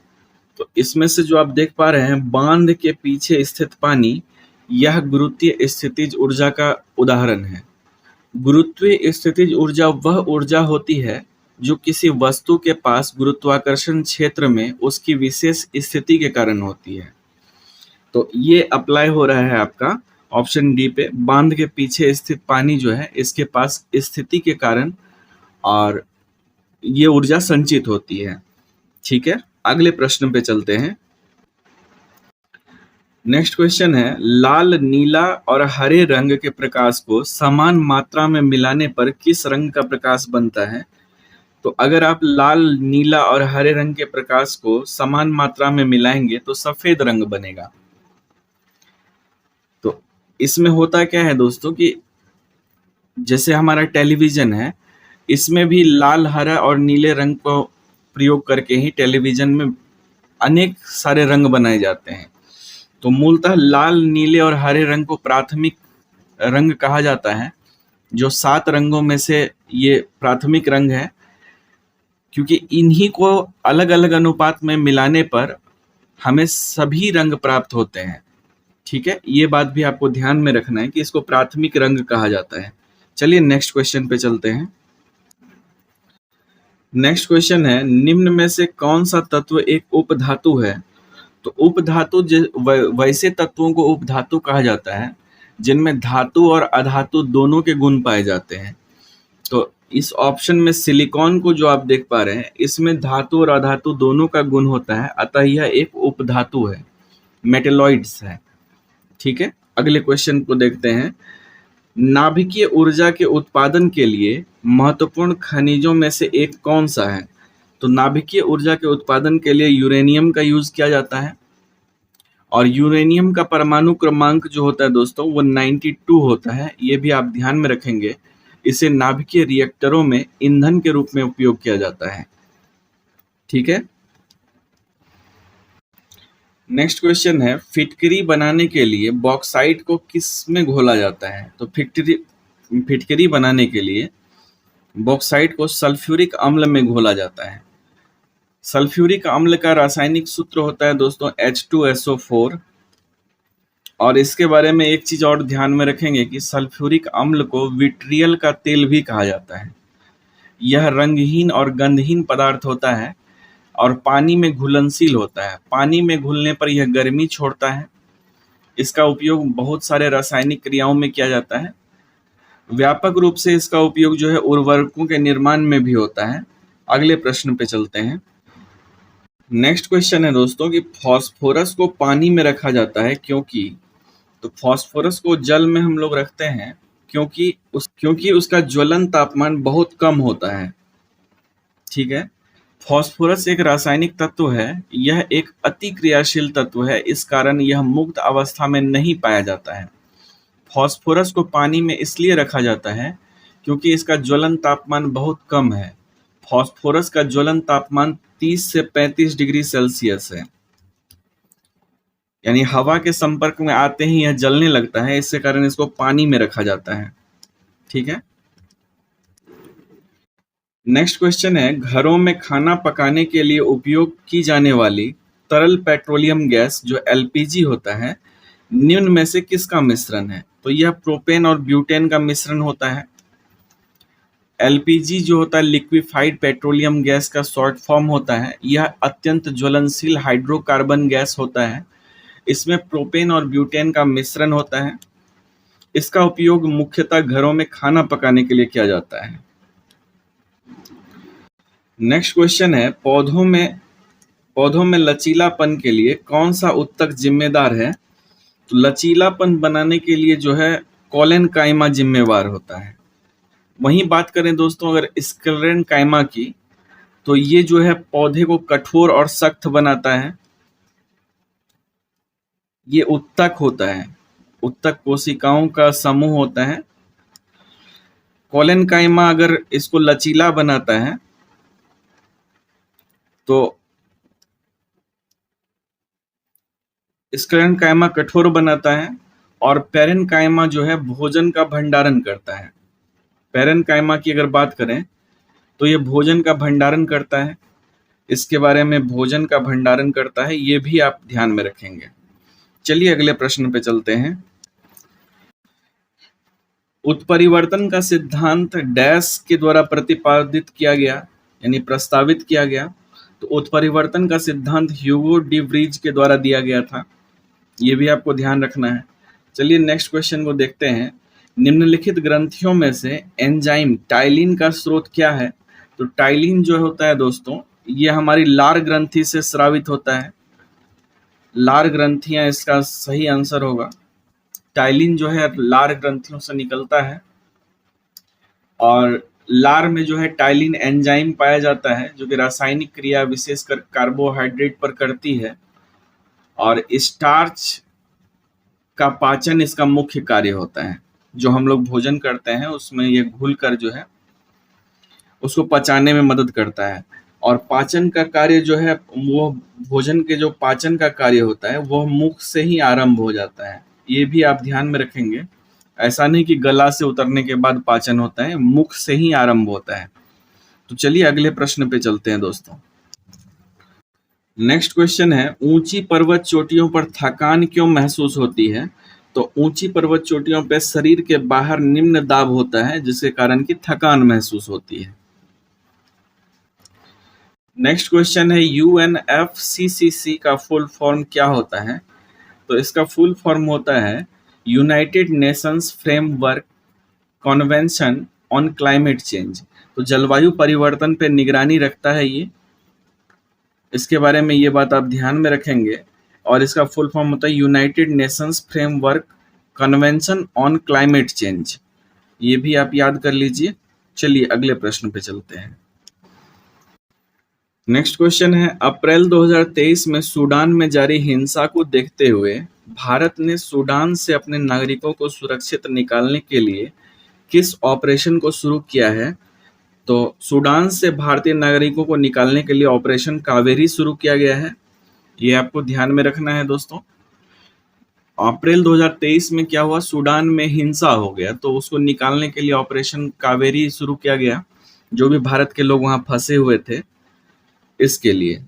तो इसमें से जो आप देख पा रहे हैं, बांध के पीछे स्थित पानी, यह गुरुत्वीय स्थितिज ऊर्जा का उदाहरण है। गुरुत्वीय स्थितिज ऊर्जा वह ऊर्जा होती है जो किसी वस्तु के पास गुरुत्वाकर्षण क्षेत्र में उसकी विशेष स्थिति के कारण होती है। तो ये अप्लाई हो रहा है आपका ऑप्शन डी पे। बांध के पीछे स्थित पानी जो है इसके पास स्थिति के कारण और ये ऊर्जा संचित होती है। ठीक है, अगले प्रश्न पे चलते हैं। नेक्स्ट क्वेश्चन है, लाल, नीला और हरे रंग के प्रकाश को समान मात्रा में मिलाने पर किस रंग का प्रकाश बनता है? तो अगर आप लाल, नीला और हरे रंग के प्रकाश को समान मात्रा में मिलाएंगे तो सफेद रंग बनेगा। तो इसमें होता क्या है दोस्तों कि जैसे हमारा टेलीविजन है, इसमें भी लाल, हरा और नीले रंग को प्रयोग करके ही टेलीविजन में अनेक सारे रंग बनाए जाते हैं। तो मूलतः लाल, नीले और हरे रंग को प्राथमिक रंग कहा जाता है। जो 7 रंगों में से ये प्राथमिक रंग है, क्योंकि इन्हीं को अलग अलग अनुपात में मिलाने पर हमें सभी रंग प्राप्त होते हैं। ठीक है, ये बात भी आपको ध्यान में रखना है कि इसको प्राथमिक रंग कहा जाता है। चलिए नेक्स्ट क्वेश्चन पे चलते हैं। नेक्स्ट क्वेश्चन है, निम्न में से कौन सा तत्व एक उपधातु है? तो उपधातु वैसे तत्वों को उपधातु कहा जाता है जिनमें धातु और अधातु दोनों के गुण पाए जाते हैं। तो इस ऑप्शन में सिलिकॉन को जो आप देख पा रहे हैं, इसमें धातु और अधातु दोनों का गुण होता है, अतः यह एक उपधातु है, मेटेलॉइड्स है। ठीक है, अगले क्वेश्चन को देखते हैं। नाभिकीय ऊर्जा के उत्पादन के लिए महत्वपूर्ण खनिजों में से एक कौन सा है? तो नाभिकीय ऊर्जा के उत्पादन के लिए यूरेनियम का यूज किया जाता है। और यूरेनियम का परमाणु क्रमांक जो होता है दोस्तों, वो 92 होता है। ये भी आप ध्यान में रखेंगे। इसे नाभिकीय रिएक्टरों में ईंधन के रूप में उपयोग किया जाता है। ठीक है, नेक्स्ट क्वेश्चन है, फिटकरी बनाने के लिए बॉक्साइट को किस में घोला जाता है? तो फिटकरी बनाने के लिए बॉक्साइट को सल्फ्यूरिक अम्ल में घोला जाता है। सल्फ्यूरिक अम्ल का रासायनिक सूत्र होता है दोस्तों H2SO4। और इसके बारे में एक चीज और ध्यान में रखेंगे कि सल्फ्यूरिक अम्ल को विट्रियल का तेल भी कहा जाता है। यह रंगहीन और गंधहीन पदार्थ होता है और पानी में घुलनशील होता है। पानी में घुलने पर यह गर्मी छोड़ता है। इसका उपयोग बहुत सारे रासायनिक क्रियाओं में किया जाता है। व्यापक रूप से इसका उपयोग जो है उर्वरकों के निर्माण में भी होता है। अगले प्रश्न पे चलते हैं। नेक्स्ट क्वेश्चन है दोस्तों कि फास्फोरस को पानी में रखा जाता है क्योंकि, तो फास्फोरस को जल में हम लोग रखते हैं क्योंकि उसका ज्वलन तापमान बहुत कम होता है। ठीक है। फास्फोरस एक रासायनिक तत्व है। यह एक अति क्रियाशील तत्व है, इस कारण यह मुक्त अवस्था में नहीं पाया जाता है। फास्फोरस को पानी में इसलिए रखा जाता है क्योंकि इसका ज्वलन तापमान बहुत कम है। फास्फोरस का ज्वलन तापमान 30 से 35 डिग्री सेल्सियस है, यानी हवा के संपर्क में आते ही यह जलने लगता है। इससे कारण इसको पानी में रखा जाता है। ठीक है। नेक्स्ट क्वेश्चन है, घरों में खाना पकाने के लिए उपयोग की जाने वाली तरल पेट्रोलियम गैस जो LPG होता है, निम्न में से किसका मिश्रण है? तो यह प्रोपेन और ब्यूटेन का मिश्रण होता है। LPG जो होता है लिक्विफाइड पेट्रोलियम गैस का शॉर्ट फॉर्म होता है। यह अत्यंत ज्वलनशील हाइड्रोकार्बन गैस होता है। इसमें प्रोपेन और ब्यूटेन का मिश्रण होता है। इसका उपयोग मुख्यतः घरों में खाना पकाने के लिए किया जाता है। नेक्स्ट क्वेश्चन है, पौधों में लचीलापन के लिए कौन सा उत्तक जिम्मेदार है? तो लचीलापन बनाने के लिए जो है कोलेनकाइमा जिम्मेवार होता है। वहीं बात करें दोस्तों अगर स्क्लेरेनकाइमा की, तो ये जो है पौधे को कठोर और सख्त बनाता है। ये उत्तक होता है, उत्तक कोशिकाओं का समूह होता है। कोलेनकाइमा अगर इसको लचीला बनाता है तो स्क्लेरेनकाइमा कठोर बनाता है और पेरेनकाइमा जो है भोजन का भंडारण करता है। पेरेनकाइमा की अगर बात करें तो ये भोजन का भंडारण करता है। इसके बारे में भोजन का भंडारण करता है, ये भी आप ध्यान में रखेंगे। चलिए अगले प्रश्न पे चलते हैं। उत्परिवर्तन का सिद्धांत डैश के द्वारा प्रतिपादित किया गया, यानी प्रस्तावित किया गया। तो उत्परिवर्तन का सिद्धांत ह्यूगो डी व्रीज के द्वारा दिया गया था। ये भी आपको ध्यान रखना है। चलिए नेक्स्ट क्वेश्चन को देखते हैं। निम्नलिखित ग्रंथियों में से एंजाइम टाइलिन का स्रोत क्या है? तो टाइलिन जो होता है दोस्तों, ये हमारी लार ग्रंथि से स्रावित होता है। लार ग्रंथियां इसका सही आंसर होगा। टाइलिन जो है लार ग्रंथियों से निकलता है और लार में जो है टाइलिन एंजाइम पाया जाता है जो कि रासायनिक क्रिया विशेषकर कार्बोहाइड्रेट पर करती है और स्टार्च का पाचन इसका मुख्य कार्य होता है। जो हम लोग भोजन करते हैं उसमें ये घुलकर जो है उसको पचाने में मदद करता है और पाचन का कार्य जो है वो भोजन के जो पाचन का कार्य होता है वो मुख से ही आरंभ हो जाता है। ये भी आप ध्यान में रखेंगे। ऐसा नहीं कि गला से उतरने के बाद पाचन होता है, मुख से ही आरंभ होता है। तो चलिए अगले प्रश्न पे चलते हैं दोस्तों। नेक्स्ट क्वेश्चन है, ऊंची पर्वत चोटियों पर थकान क्यों महसूस होती है? तो ऊंची पर्वत चोटियों पर शरीर के बाहर निम्न दाब होता है जिसके कारण की थकान महसूस होती है। नेक्स्ट क्वेश्चन है, UNFCCC का फुल फॉर्म क्या होता है? तो इसका फुल फॉर्म होता है United Nations framework convention on climate change. तो जलवायु परिवर्तन पे निगरानी रखता है ये। इसके बारे में ये बात आप ध्यान में रखेंगे और इसका फुल फॉर्म होता है United Nations framework convention on climate change. ये भी आप याद कर लीजिए। चलिए अगले प्रश्न पे चलते हैं। नेक्स्ट क्वेश्चन है, अप्रैल 2023 में सूडान में जारी हिंसा को देखते हुए भारत ने सूडान से अपने नागरिकों को सुरक्षित निकालने के लिए किस ऑपरेशन को शुरू किया है? तो सूडान से भारतीय नागरिकों को निकालने के लिए ऑपरेशन कावेरी शुरू किया गया है। ये आपको ध्यान में रखना है दोस्तों। अप्रैल 2023 में क्या हुआ, सूडान में हिंसा हो गया, तो उसको निकालने के लिए ऑपरेशन कावेरी शुरू किया गया, जो भी भारत के लोग वहां फंसे हुए थे इसके लिए।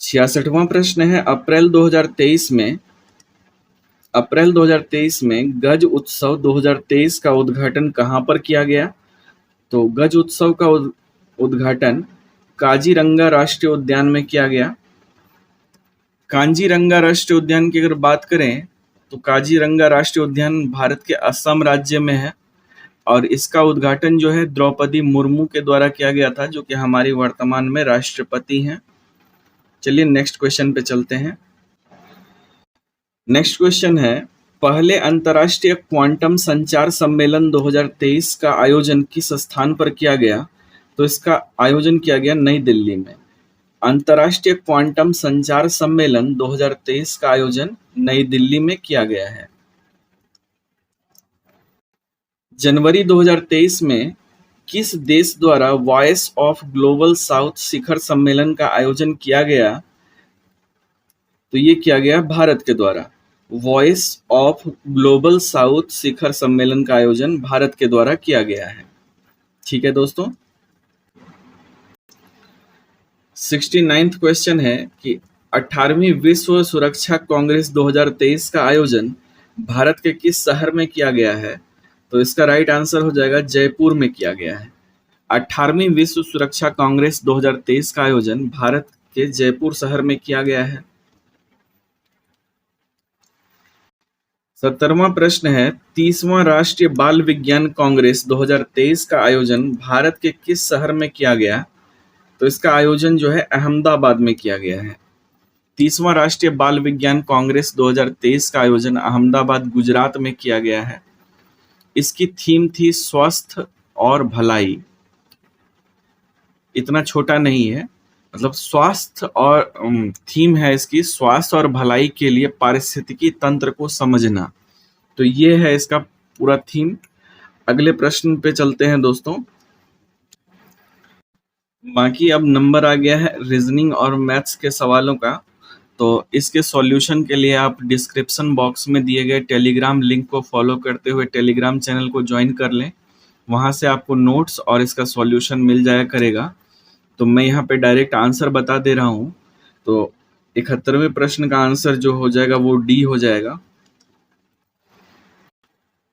66वां प्रश्न है, अप्रैल 2023 में गज उत्सव 2023 का उद्घाटन कहां पर किया गया? तो गज उत्सव का उद्घाटन काजीरंगा राष्ट्रीय उद्यान में किया गया। कांजीरंगा राष्ट्रीय उद्यान की अगर बात करें तो काजीरंगा राष्ट्रीय उद्यान भारत के असम राज्य में है और इसका उद्घाटन जो है द्रौपदी मुर्मू के द्वारा किया गया था, जो कि हमारी वर्तमान में राष्ट्रपति हैं। चलिए नेक्स्ट क्वेश्चन पे चलते हैं। नेक्स्ट क्वेश्चन है, पहले अंतर्राष्ट्रीय क्वांटम संचार सम्मेलन 2023 का आयोजन किस स्थान पर किया गया? तो इसका आयोजन किया गया नई दिल्ली में। अंतर्राष्ट्रीय क्वांटम संचार सम्मेलन 2023 का आयोजन नई दिल्ली में किया गया है। जनवरी 2023 में किस देश द्वारा वॉइस ऑफ ग्लोबल साउथ शिखर सम्मेलन का आयोजन किया गया? तो ये किया गया भारत के द्वारा। वॉइस ऑफ ग्लोबल साउथ शिखर सम्मेलन का आयोजन भारत के द्वारा किया गया है। ठीक है दोस्तों। 69वां क्वेश्चन है कि 18वीं विश्व सुरक्षा कांग्रेस 2023 का आयोजन भारत के किस शहर में किया गया है? तो इसका राइट आंसर हो जाएगा जयपुर में किया गया है। 18वीं विश्व सुरक्षा कांग्रेस 2023 का आयोजन भारत के जयपुर शहर में किया गया है। 70वां प्रश्न है, 30वां राष्ट्रीय बाल विज्ञान कांग्रेस 2023 का आयोजन भारत के किस शहर में किया गया? तो इसका आयोजन जो है अहमदाबाद में किया गया है। 30वां राष्ट्रीय बाल विज्ञान कांग्रेस 2023 का आयोजन अहमदाबाद गुजरात में किया गया है। इसकी थीम थी स्वास्थ्य और भलाई। इतना छोटा नहीं है, मतलब स्वास्थ्य और थीम है इसकी स्वास्थ्य और भलाई के लिए पारिस्थितिकी तंत्र को समझना। तो ये है इसका पूरा थीम। अगले प्रश्न पे चलते हैं दोस्तों। बाकी अब नंबर आ गया है रीजनिंग और मैथ्स के सवालों का, तो इसके सॉल्यूशन के लिए आप डिस्क्रिप्शन बॉक्स में दिए गए टेलीग्राम लिंक को फॉलो करते हुए टेलीग्राम चैनल को ज्वाइन कर लें। वहाँ से आपको नोट्स और इसका सॉल्यूशन मिल जाया करेगा। तो मैं यहाँ पे डायरेक्ट आंसर बता दे रहा हूँ। तो 71वें प्रश्न का आंसर जो हो जाएगा वो डी हो जाएगा।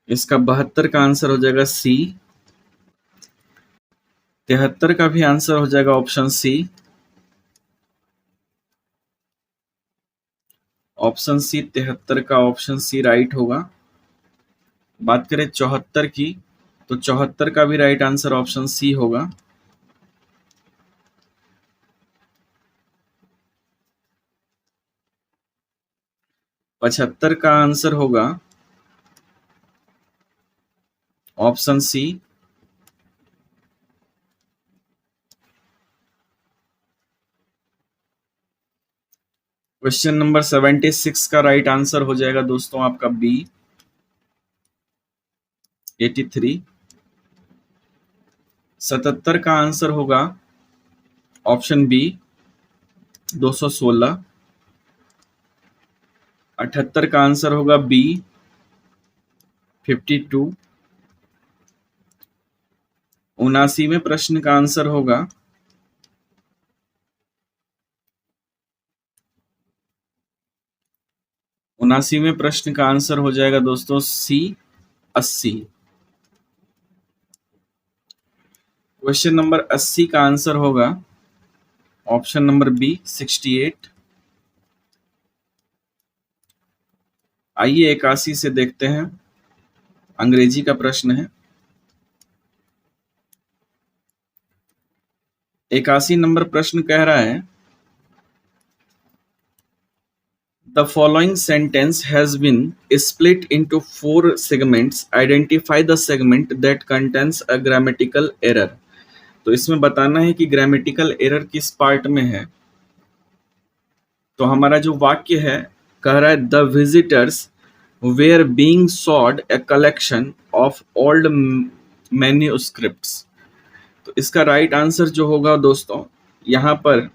इसका 72 का आंसर हो जाएगा सी। 73 का भी आंसर हो जाएगा ऑप्शन सी। ऑप्शन सी 73 का ऑप्शन सी राइट होगा। बात करें 74 की, तो 74 का भी राइट आंसर ऑप्शन सी होगा। पचहत्तर का आंसर होगा ऑप्शन सी। क्वेश्चन नंबर 76 का राइट आंसर हो जाएगा दोस्तों आपका बी 83। 77 का आंसर होगा ऑप्शन बी 216। 78 का आंसर होगा बी 52। 79वें प्रश्न का आंसर होगा प्रश्न का आंसर हो जाएगा दोस्तों सी 80। क्वेश्चन नंबर 80 का आंसर होगा ऑप्शन नंबर बी 68। आइए 81 से देखते हैं। अंग्रेजी का प्रश्न है। 81 नंबर प्रश्न कह रहा है, The following sentence has been split into 4 segments. Identify the segment that contains a grammatical error. तो इसमें बताना है कि ग्रामेटिकल एरर किस पार्ट में है। तो हमारा जो वाक्य है कह रहा है the visitors were being showed a collection of old manuscripts. तो इसका राइट आंसर जो होगा दोस्तों, यहाँ पर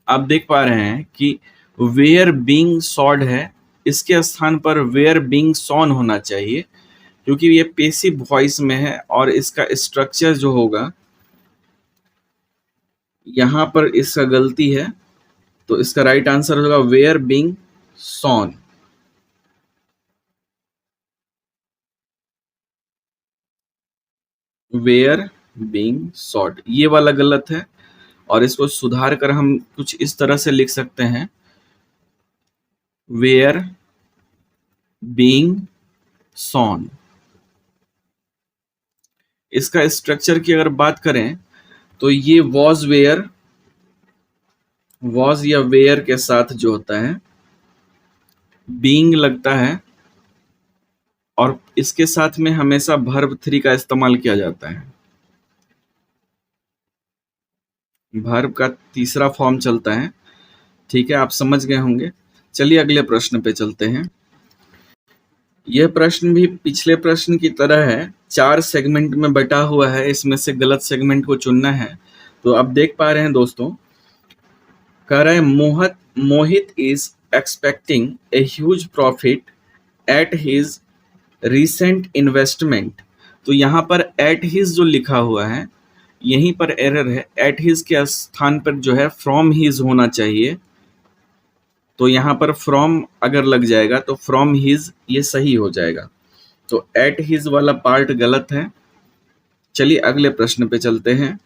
आप देख पा रहे हैं कि वेयर बीइंग सॉड है, इसके स्थान पर वेयर बीइंग सॉन होना चाहिए, क्योंकि ये पेसिव वॉइस में है और इसका स्ट्रक्चर जो होगा यहाँ पर इसका गलती है, तो इसका राइट आंसर होगा were being shown. Were being sawed ये वाला गलत है, और इसको सुधार कर हम कुछ इस तरह से लिख सकते हैं, वेयर बीइंग सॉन। इसका स्ट्रक्चर की अगर बात करें तो ये वॉज या वेयर के साथ जो होता है बीइंग लगता है, और इसके साथ में हमेशा वर्ब 3 का इस्तेमाल किया जाता है। वर्ब का तीसरा फॉर्म चलता है। ठीक है, आप समझ गए होंगे। चलिए अगले प्रश्न पे चलते हैं। यह प्रश्न भी पिछले प्रश्न की तरह है, 4 सेगमेंट में बटा हुआ है, इसमें से गलत सेगमेंट को चुनना है। तो आप देख पा रहे हैं दोस्तों, कह रहे हैं Mohit is expecting a huge profit at his recent investment. तो यहाँ पर एट हिज जो लिखा हुआ है यहीं पर एरर है, एट हिज के स्थान पर जो है फ्रॉम हिज होना चाहिए। तो यहाँ पर फ्रॉम अगर लग जाएगा तो फ्रॉम हिज ये सही हो जाएगा, तो एट हिज वाला पार्ट गलत है। चलिए अगले प्रश्न पे चलते हैं।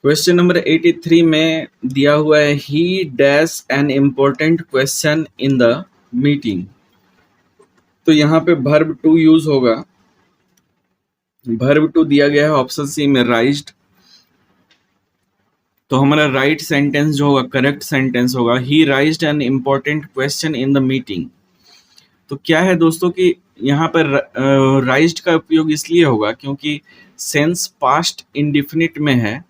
क्वेश्चन नंबर 83 में दिया हुआ है ही dash N important question in the meeting. तो यहाँ पे वर्ब टू यूज होगा। वर्ब टू दिया गया है ऑप्शन सी में राइज्ड। तो हमारा राइट सेंटेंस जो होगा, करेक्ट सेंटेंस होगा he raised an important question in the meeting. तो क्या है दोस्तों कि यहाँ पर राइज्ड का उपयोग इसलिए होगा क्योंकि सेंस पास्ट इंडिफिनिट में है,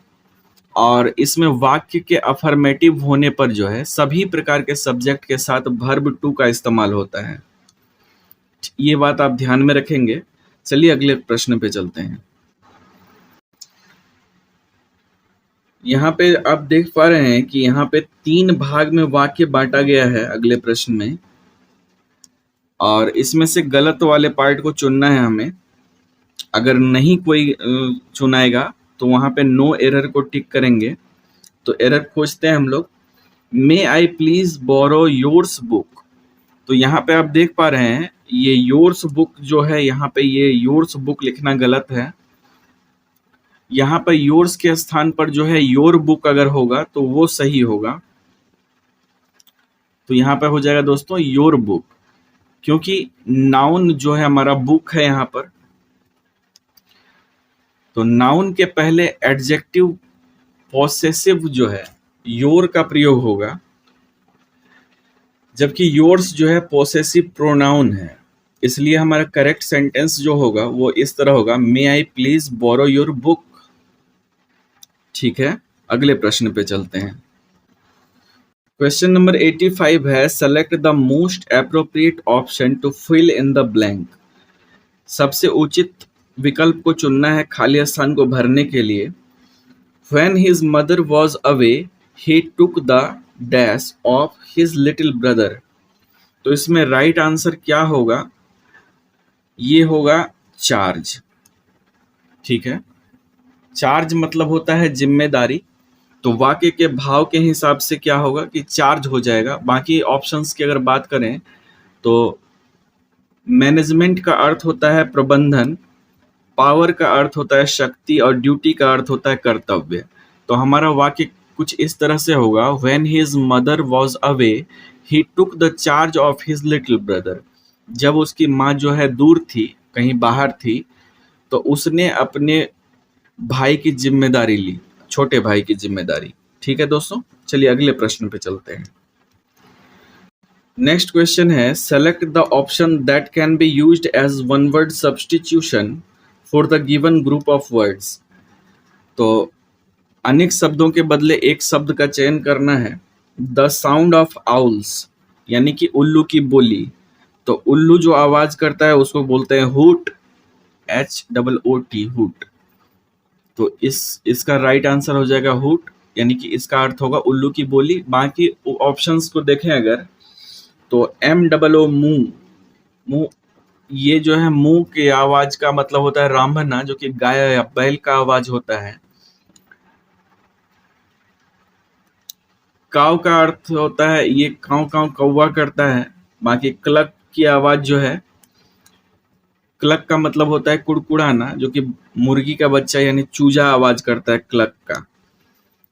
और इसमें वाक्य के अफर्मेटिव होने पर जो है सभी प्रकार के सब्जेक्ट के साथ वर्ब टू का इस्तेमाल होता है। ये बात आप ध्यान में रखेंगे। चलिए अगले प्रश्न पे चलते हैं। यहाँ पे आप देख पा रहे हैं कि यहाँ पे 3 भाग में वाक्य बांटा गया है अगले प्रश्न में, और इसमें से गलत वाले पार्ट को चुनना है हमें। अगर नहीं कोई चुनाएगा तो वहां पे नो एरर को टिक करेंगे। तो एरर खोजते हैं हम लोग, मे आई प्लीज बोरो योर्स बुक। तो यहाँ पे आप देख पा रहे हैं ये योर्स बुक जो है, यहाँ पे ये योर्स बुक लिखना गलत है। यहाँ पर योर्स के स्थान पर जो है योर बुक अगर होगा तो वो सही होगा। तो यहाँ पर हो जाएगा दोस्तों योर बुक, क्योंकि नाउन जो है हमारा बुक है यहाँ पर, तो नाउन के पहले एडजेक्टिव पॉसेसिव जो है योर का प्रयोग होगा, जबकि योर्स जो है पॉसेसिव प्रोनाउन है। इसलिए हमारा करेक्ट सेंटेंस जो होगा वो इस तरह होगा, मे आई प्लीज बोरो योर बुक। ठीक है, अगले प्रश्न पे चलते हैं। क्वेश्चन नंबर 85 है select the most appropriate option to fill in the blank. सबसे उचित विकल्प को चुनना है खाली स्थान को भरने के लिए। When his mother was away, he took the dash of his little brother। तो इसमें राइट आंसर क्या होगा? ये होगा चार्ज। ठीक है, चार्ज मतलब होता है जिम्मेदारी। तो वाक्य के भाव के हिसाब से क्या होगा कि चार्ज हो जाएगा। बाकी ऑप्शंस की अगर बात करें तो मैनेजमेंट का अर्थ होता है प्रबंधन, पावर का अर्थ होता है शक्ति, और ड्यूटी का अर्थ होता है कर्तव्य। तो हमारा वाक्य कुछ इस तरह से होगा, When his mother was away, he took the charge of his little brother। जब उसकी माँ जो है दूर थी, कहीं बाहर थी, तो उसने अपने भाई की जिम्मेदारी ली, छोटे भाई की जिम्मेदारी। ठीक है दोस्तों, चलिए अगले प्रश्न पे चलते हैं। नेक्स्ट क्वेश्चन है select the option that can be used as one word substitution for the given group of words. तो अनेक शब्दों के बदले एक शब्द का चयन करना है। द साउंड ऑफ आउल्स, यानी कि उल्लू की बोली। तो उल्लू जो आवाज करता है उसको बोलते हैं हुट, HOOT, हुट। तो इसका राइट आंसर हो जाएगा हुट। यानी कि इसका अर्थ होगा उल्लू की बोली। बाकी ऑप्शंस को देखें अगर, तो MOO मुंह, मुंह, ये जो है मुंह की आवाज का मतलब होता है रामना, जो कि गाय या बैल का आवाज होता है। काव का अर्थ होता है ये काव काव कौवा करता है। बाकी क्लक की आवाज जो है, क्लक का मतलब होता है कुड़कुड़ाना, जो कि मुर्गी का बच्चा यानी चूजा आवाज करता है क्लक का।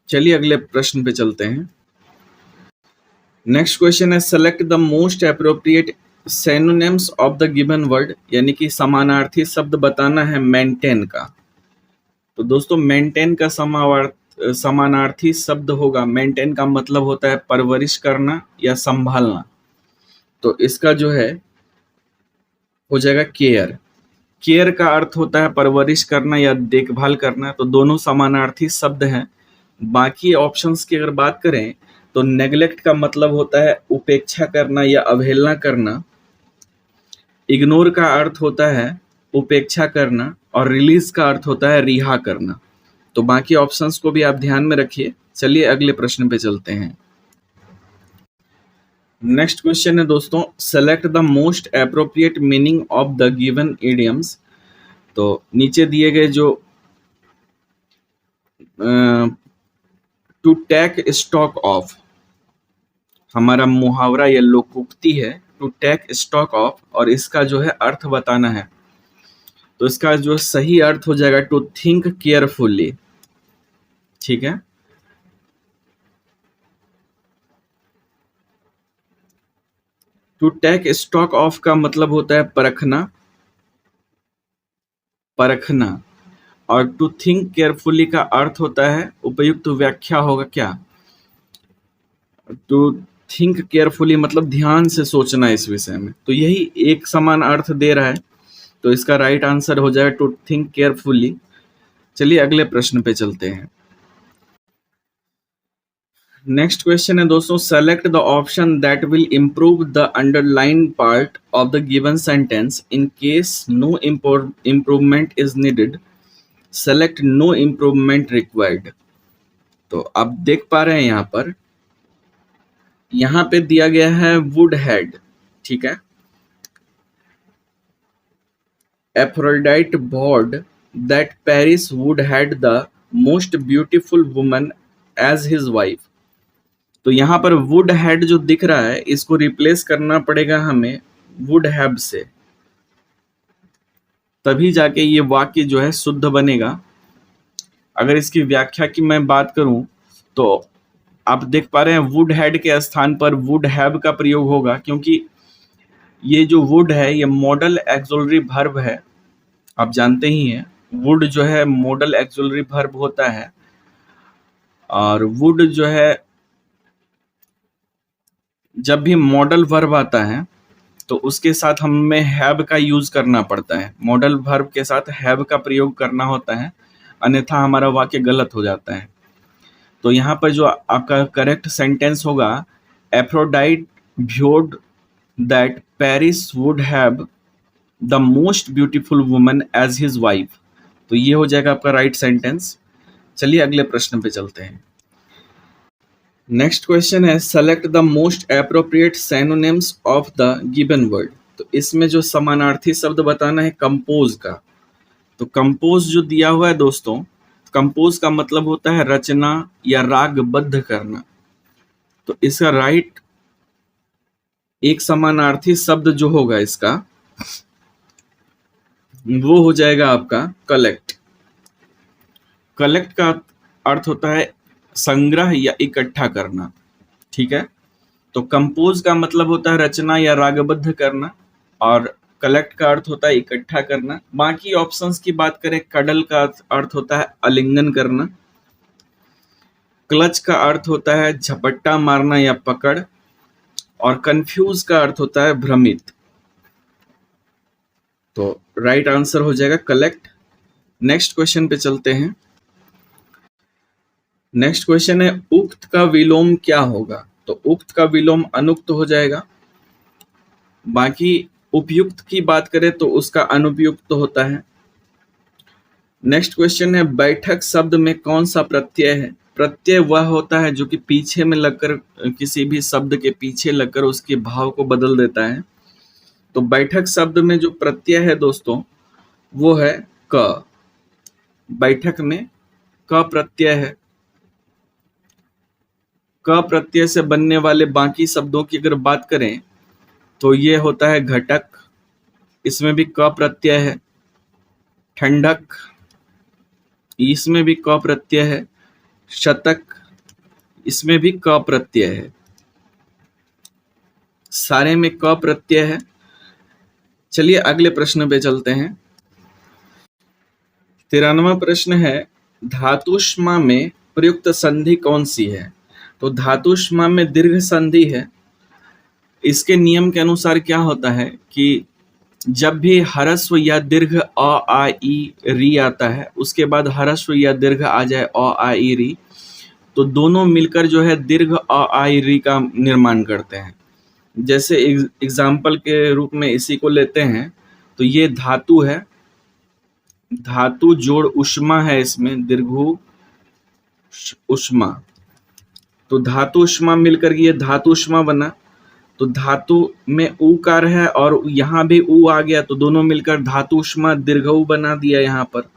चलिए अगले प्रश्न पे चलते हैं। नेक्स्ट क्वेश्चन है select the most appropriate synonyms of the given word, यानी कि समानार्थी शब्द बताना है मेंटेन का। तो दोस्तों मेंटेन का समानार्थी शब्द होगा, मेंटेन का मतलब होता है परवरिश करना या संभालना। तो इसका जो है हो जाएगा केयर। केयर का अर्थ होता है परवरिश करना या देखभाल करना। तो दोनों समानार्थी शब्द हैं। बाकी ऑप्शंस की अगर बात करें तो नेग्लेक्ट का मतलब होता है उपेक्षा करना या अवहेलना करना। इग्नोर का अर्थ होता है उपेक्षा करना और रिलीज का अर्थ होता है रिहा करना। तो बाकी ऑप्शंस को भी आप ध्यान में रखिए। चलिए अगले प्रश्न पे चलते हैं। नेक्स्ट क्वेश्चन है दोस्तों select the most appropriate meaning of the given idioms. तो नीचे दिए गए जो टू टेक स्टॉक ऑफ, हमारा मुहावरा या लोकोक्ति है टू टेक स्टॉक ऑफ, और इसका जो है अर्थ बताना है। तो इसका जो सही अर्थ हो जाएगा टू थिंक केयरफुली। ठीक है, टू टेक स्टॉक ऑफ का मतलब होता है परखना, परखना। और टू थिंक केयरफुली का अर्थ होता है उपयुक्त व्याख्या होगा क्या, टू थिंक केयरफुली मतलब ध्यान से सोचना इस विषय में। तो यही एक समान अर्थ दे रहा है। तो इसका राइट आंसर हो जाएगा टू थिंक केयरफुली। चलिए अगले प्रश्न पे चलते हैं। नेक्स्ट क्वेश्चन है दोस्तों select the option that will improve the underline part of the given sentence in case no improvement is needed, select no improvement required. तो आप देख पा रहे हैं यहाँ पे दिया गया है वुड हैड। ठीक है, Aphrodite vowed that Paris would had the most beautiful woman as his wife। तो यहाँ पर वुड हैड जो दिख रहा है इसको रिप्लेस करना पड़ेगा हमें वुड हैव से, तभी जाके ये वाक्य जो है शुद्ध बनेगा। अगर इसकी व्याख्या की मैं बात करूं तो आप देख पा रहे हैं वुड हैड के स्थान पर वुड हैव का प्रयोग होगा, क्योंकि ये जो वुड है ये मॉडल एक्सुलरी वर्ब है। आप जानते ही हैं वुड जो है मॉडल एक्सुलरी वर्ब होता है, और वुड जो है जब भी मॉडल वर्ब आता है तो उसके साथ हमें हैव का यूज करना पड़ता है। मॉडल वर्ब के साथ हैव का प्रयोग करना होता है, अन्यथा हमारा वाक्य गलत हो जाता है। तो यहाँ पर जो आपका करेक्ट सेंटेंस होगा Aphrodite viewed that Paris would have the most beautiful woman as his wife. तो ये हो जाएगा आपका राइट सेंटेंस। चलिए अगले प्रश्न पे चलते हैं। नेक्स्ट क्वेश्चन है select the most appropriate synonyms of the given word. तो इसमें जो समानार्थी शब्द बताना है कंपोज का। तो कंपोज जो दिया हुआ है दोस्तों, कंपोज का मतलब होता है रचना या रागबद्ध करना। तो इसका राइट एक समानार्थी शब्द जो होगा इसका वो हो जाएगा आपका कलेक्ट। कलेक्ट का अर्थ होता है संग्रह या इकट्ठा करना। ठीक है, तो कंपोज का मतलब होता है रचना या रागबद्ध करना, और कलेक्ट का अर्थ होता है इकट्ठा करना। बाकी ऑप्शंस की बात करें कडल का अर्थ होता है आलिंगन करना, क्लच का अर्थ होता है झपट्टा मारना या पकड़, और कंफ्यूज का अर्थ होता है भ्रमित। तो राइट आंसर हो जाएगा कलेक्ट। नेक्स्ट क्वेश्चन पे चलते हैं। नेक्स्ट क्वेश्चन है उक्त का विलोम क्या होगा। तो उक्त का विलोम अनुक्त हो जाएगा। बाकी उपयुक्त की बात करें तो उसका अनुपयुक्त होता है। नेक्स्ट क्वेश्चन है बैठक शब्द में कौन सा प्रत्यय है। प्रत्यय वह होता है जो कि पीछे में लगकर, किसी भी शब्द के पीछे लगकर उसके भाव को बदल देता है। तो बैठक शब्द में जो प्रत्यय है दोस्तों वो है क। बैठक में क प्रत्यय है। क प्रत्यय से बनने वाले बाकी शब्दों की अगर बात करें तो ये होता है घटक, इसमें भी क प्रत्यय है। ठंडक, इसमें भी क प्रत्यय है। शतक, इसमें भी क प्रत्यय है। सारे में क प्रत्यय है। चलिए अगले प्रश्न पे चलते हैं। 93वां प्रश्न है, धातुष्मा में प्रयुक्त संधि कौन सी है? तो धातुष्मा में दीर्घ संधि है। इसके नियम के अनुसार क्या होता है कि जब भी ह्रस्व या दीर्घ अ आ ई री आता है, उसके बाद ह्रस्व या दीर्घ आ जाए अ आ ई री, तो दोनों मिलकर जो है दीर्घ अ आ ई री का निर्माण करते हैं। जैसे एग्जाम्पल के रूप में इसी को लेते हैं तो ये धातु है, धातु जोड़ उष्मा है, इसमें दीर्घु उष्मा, तो धातु उष्मा मिलकर ये धातु उष्मा बना। तो धातु में उकार है और यहाँ भी उ आ गया, तो दोनों मिलकर धातु उष्मा दीर्घऊ बना दिया। यहाँ पर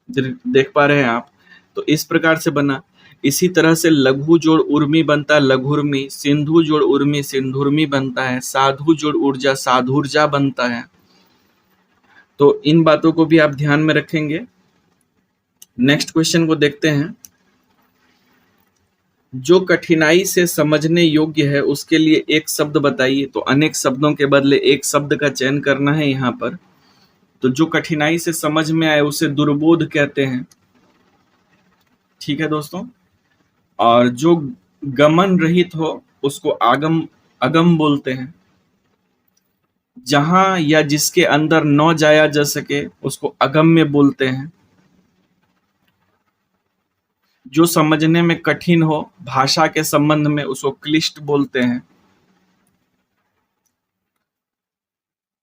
देख पा रहे हैं आप। तो इस प्रकार से बना। इसी तरह से लघु जोड़ उर्मी बनता है लघुर्मी, सिंधु जोड़ उर्मी सिंधुर्मी बनता है, साधु जोड़ ऊर्जा साधुर्जा बनता है। तो इन बातों को भी आप ध्यान में रखेंगे। नेक्स्ट क्वेश्चन को देखते हैं। जो कठिनाई से समझने योग्य है उसके लिए एक शब्द बताइए। तो अनेक शब्दों के बदले एक शब्द का चयन करना है यहाँ पर। तो जो कठिनाई से समझ में आए उसे दुर्बोध कहते हैं। ठीक है दोस्तों। और जो गमन रहित हो उसको आगम अगम बोलते हैं। जहां या जिसके अंदर न जाया जा सके उसको अगम्य बोलते हैं। जो समझने में कठिन हो भाषा के संबंध में उसको क्लिष्ट बोलते हैं।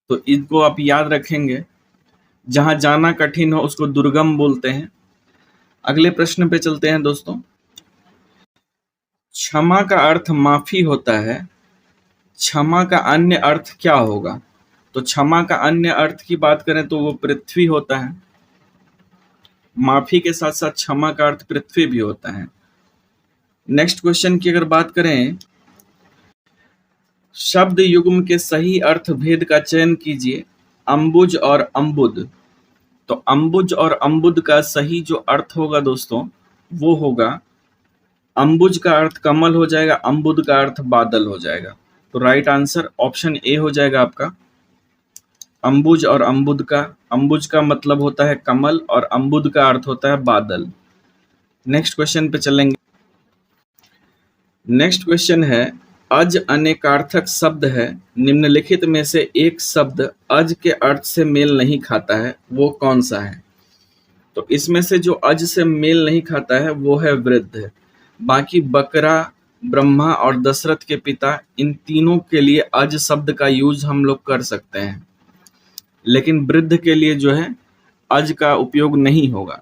तो इनको आप याद रखेंगे। जहां जाना कठिन हो उसको दुर्गम बोलते हैं। अगले प्रश्न पे चलते हैं दोस्तों। क्षमा का अर्थ माफी होता है, क्षमा का अन्य अर्थ क्या होगा? तो क्षमा का अन्य अर्थ की बात करें तो वो पृथ्वी होता है। माफी के साथ साथ क्षमा का अर्थ पृथ्वी भी होता है। नेक्स्ट क्वेश्चन की अगर बात करें, शब्द युग्म के सही अर्थ भेद का चयन कीजिए, अम्बुज और अम्बुद। तो अम्बुज और अम्बुद का सही जो अर्थ होगा दोस्तों वो होगा, अम्बुज का अर्थ कमल हो जाएगा, अम्बुद का अर्थ बादल हो जाएगा। तो राइट आंसर ऑप्शन ए हो जाएगा आपका। अम्बुज और अम्बुद का, अम्बुज का मतलब होता है कमल और अम्बुद का अर्थ होता है बादल। नेक्स्ट क्वेश्चन पे चलेंगे। नेक्स्ट क्वेश्चन है, अज अनेकार्थक शब्द है, निम्नलिखित में से एक शब्द अज के अर्थ से मेल नहीं खाता है, वो कौन सा है? तो इसमें से जो अज से मेल नहीं खाता है वो है वृद्ध। बाकी बकरा, ब्रह्मा और दशरथ के पिता, इन तीनों के लिए अज शब्द का यूज हम लोग कर सकते हैं, लेकिन वृद्ध के लिए जो है अज का उपयोग नहीं होगा।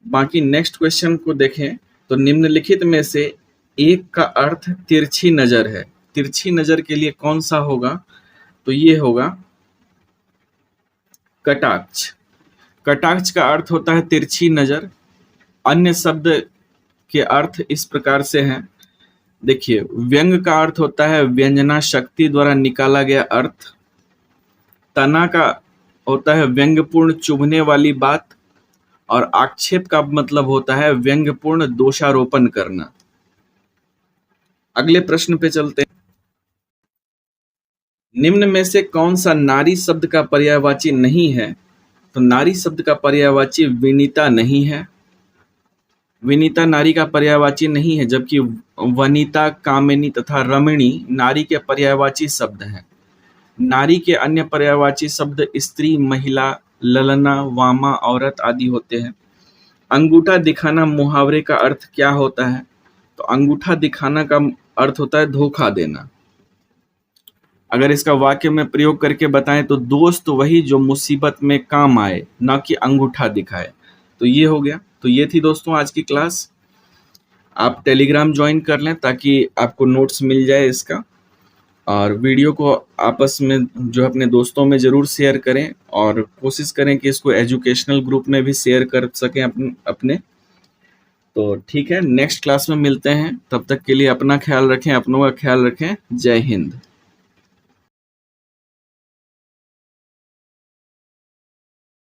बाकी नेक्स्ट क्वेश्चन को देखें तो निम्नलिखित में से एक का अर्थ तिरछी नजर है। तिरछी नजर के लिए कौन सा होगा? तो ये होगा कटाक्ष। कटाक्ष का अर्थ होता है तिरछी नजर। अन्य शब्द के अर्थ इस प्रकार से हैं। देखिए, व्यंग का अर्थ होता है व्यंजना शक्ति द्वारा निकाला गया अर्थ। तना का होता है व्यंग्यपूर्ण चुभने वाली बात, और आक्षेप का मतलब होता है व्यंग्यपूर्ण दोषारोपण करना। अगले प्रश्न पे चलते हैं। निम्न में से कौन सा नारी शब्द का पर्यायवाची नहीं है? तो नारी शब्द का पर्यायवाची विनीता नहीं है। विनीता नारी का पर्यायवाची नहीं है, जबकि वनिता, कामिनी तथा रमणी नारी के पर्यायवाची शब्द हैं। नारी के अन्य पर्यायवाची शब्द स्त्री, महिला, ललना, वामा, औरत आदि होते हैं। अंगूठा दिखाना मुहावरे का अर्थ क्या होता है? तो अंगूठा दिखाना का अर्थ होता है धोखा देना। अगर इसका वाक्य में प्रयोग करके बताएं तो दोस्त वही जो मुसीबत में काम आए, ना कि अंगूठा दिखाए। तो ये हो गया। तो ये थी दोस्तों आज की क्लास। आप टेलीग्राम ज्वाइन कर लें ताकि आपको नोट्स मिल जाए इसका, और वीडियो को आपस में जो अपने दोस्तों में ज़रूर शेयर करें, और कोशिश करें कि इसको एजुकेशनल ग्रुप में भी शेयर कर सकें अपने। तो ठीक है, नेक्स्ट क्लास में मिलते हैं, तब तक के लिए अपना ख्याल रखें, अपनों का ख्याल रखें। जय हिंद।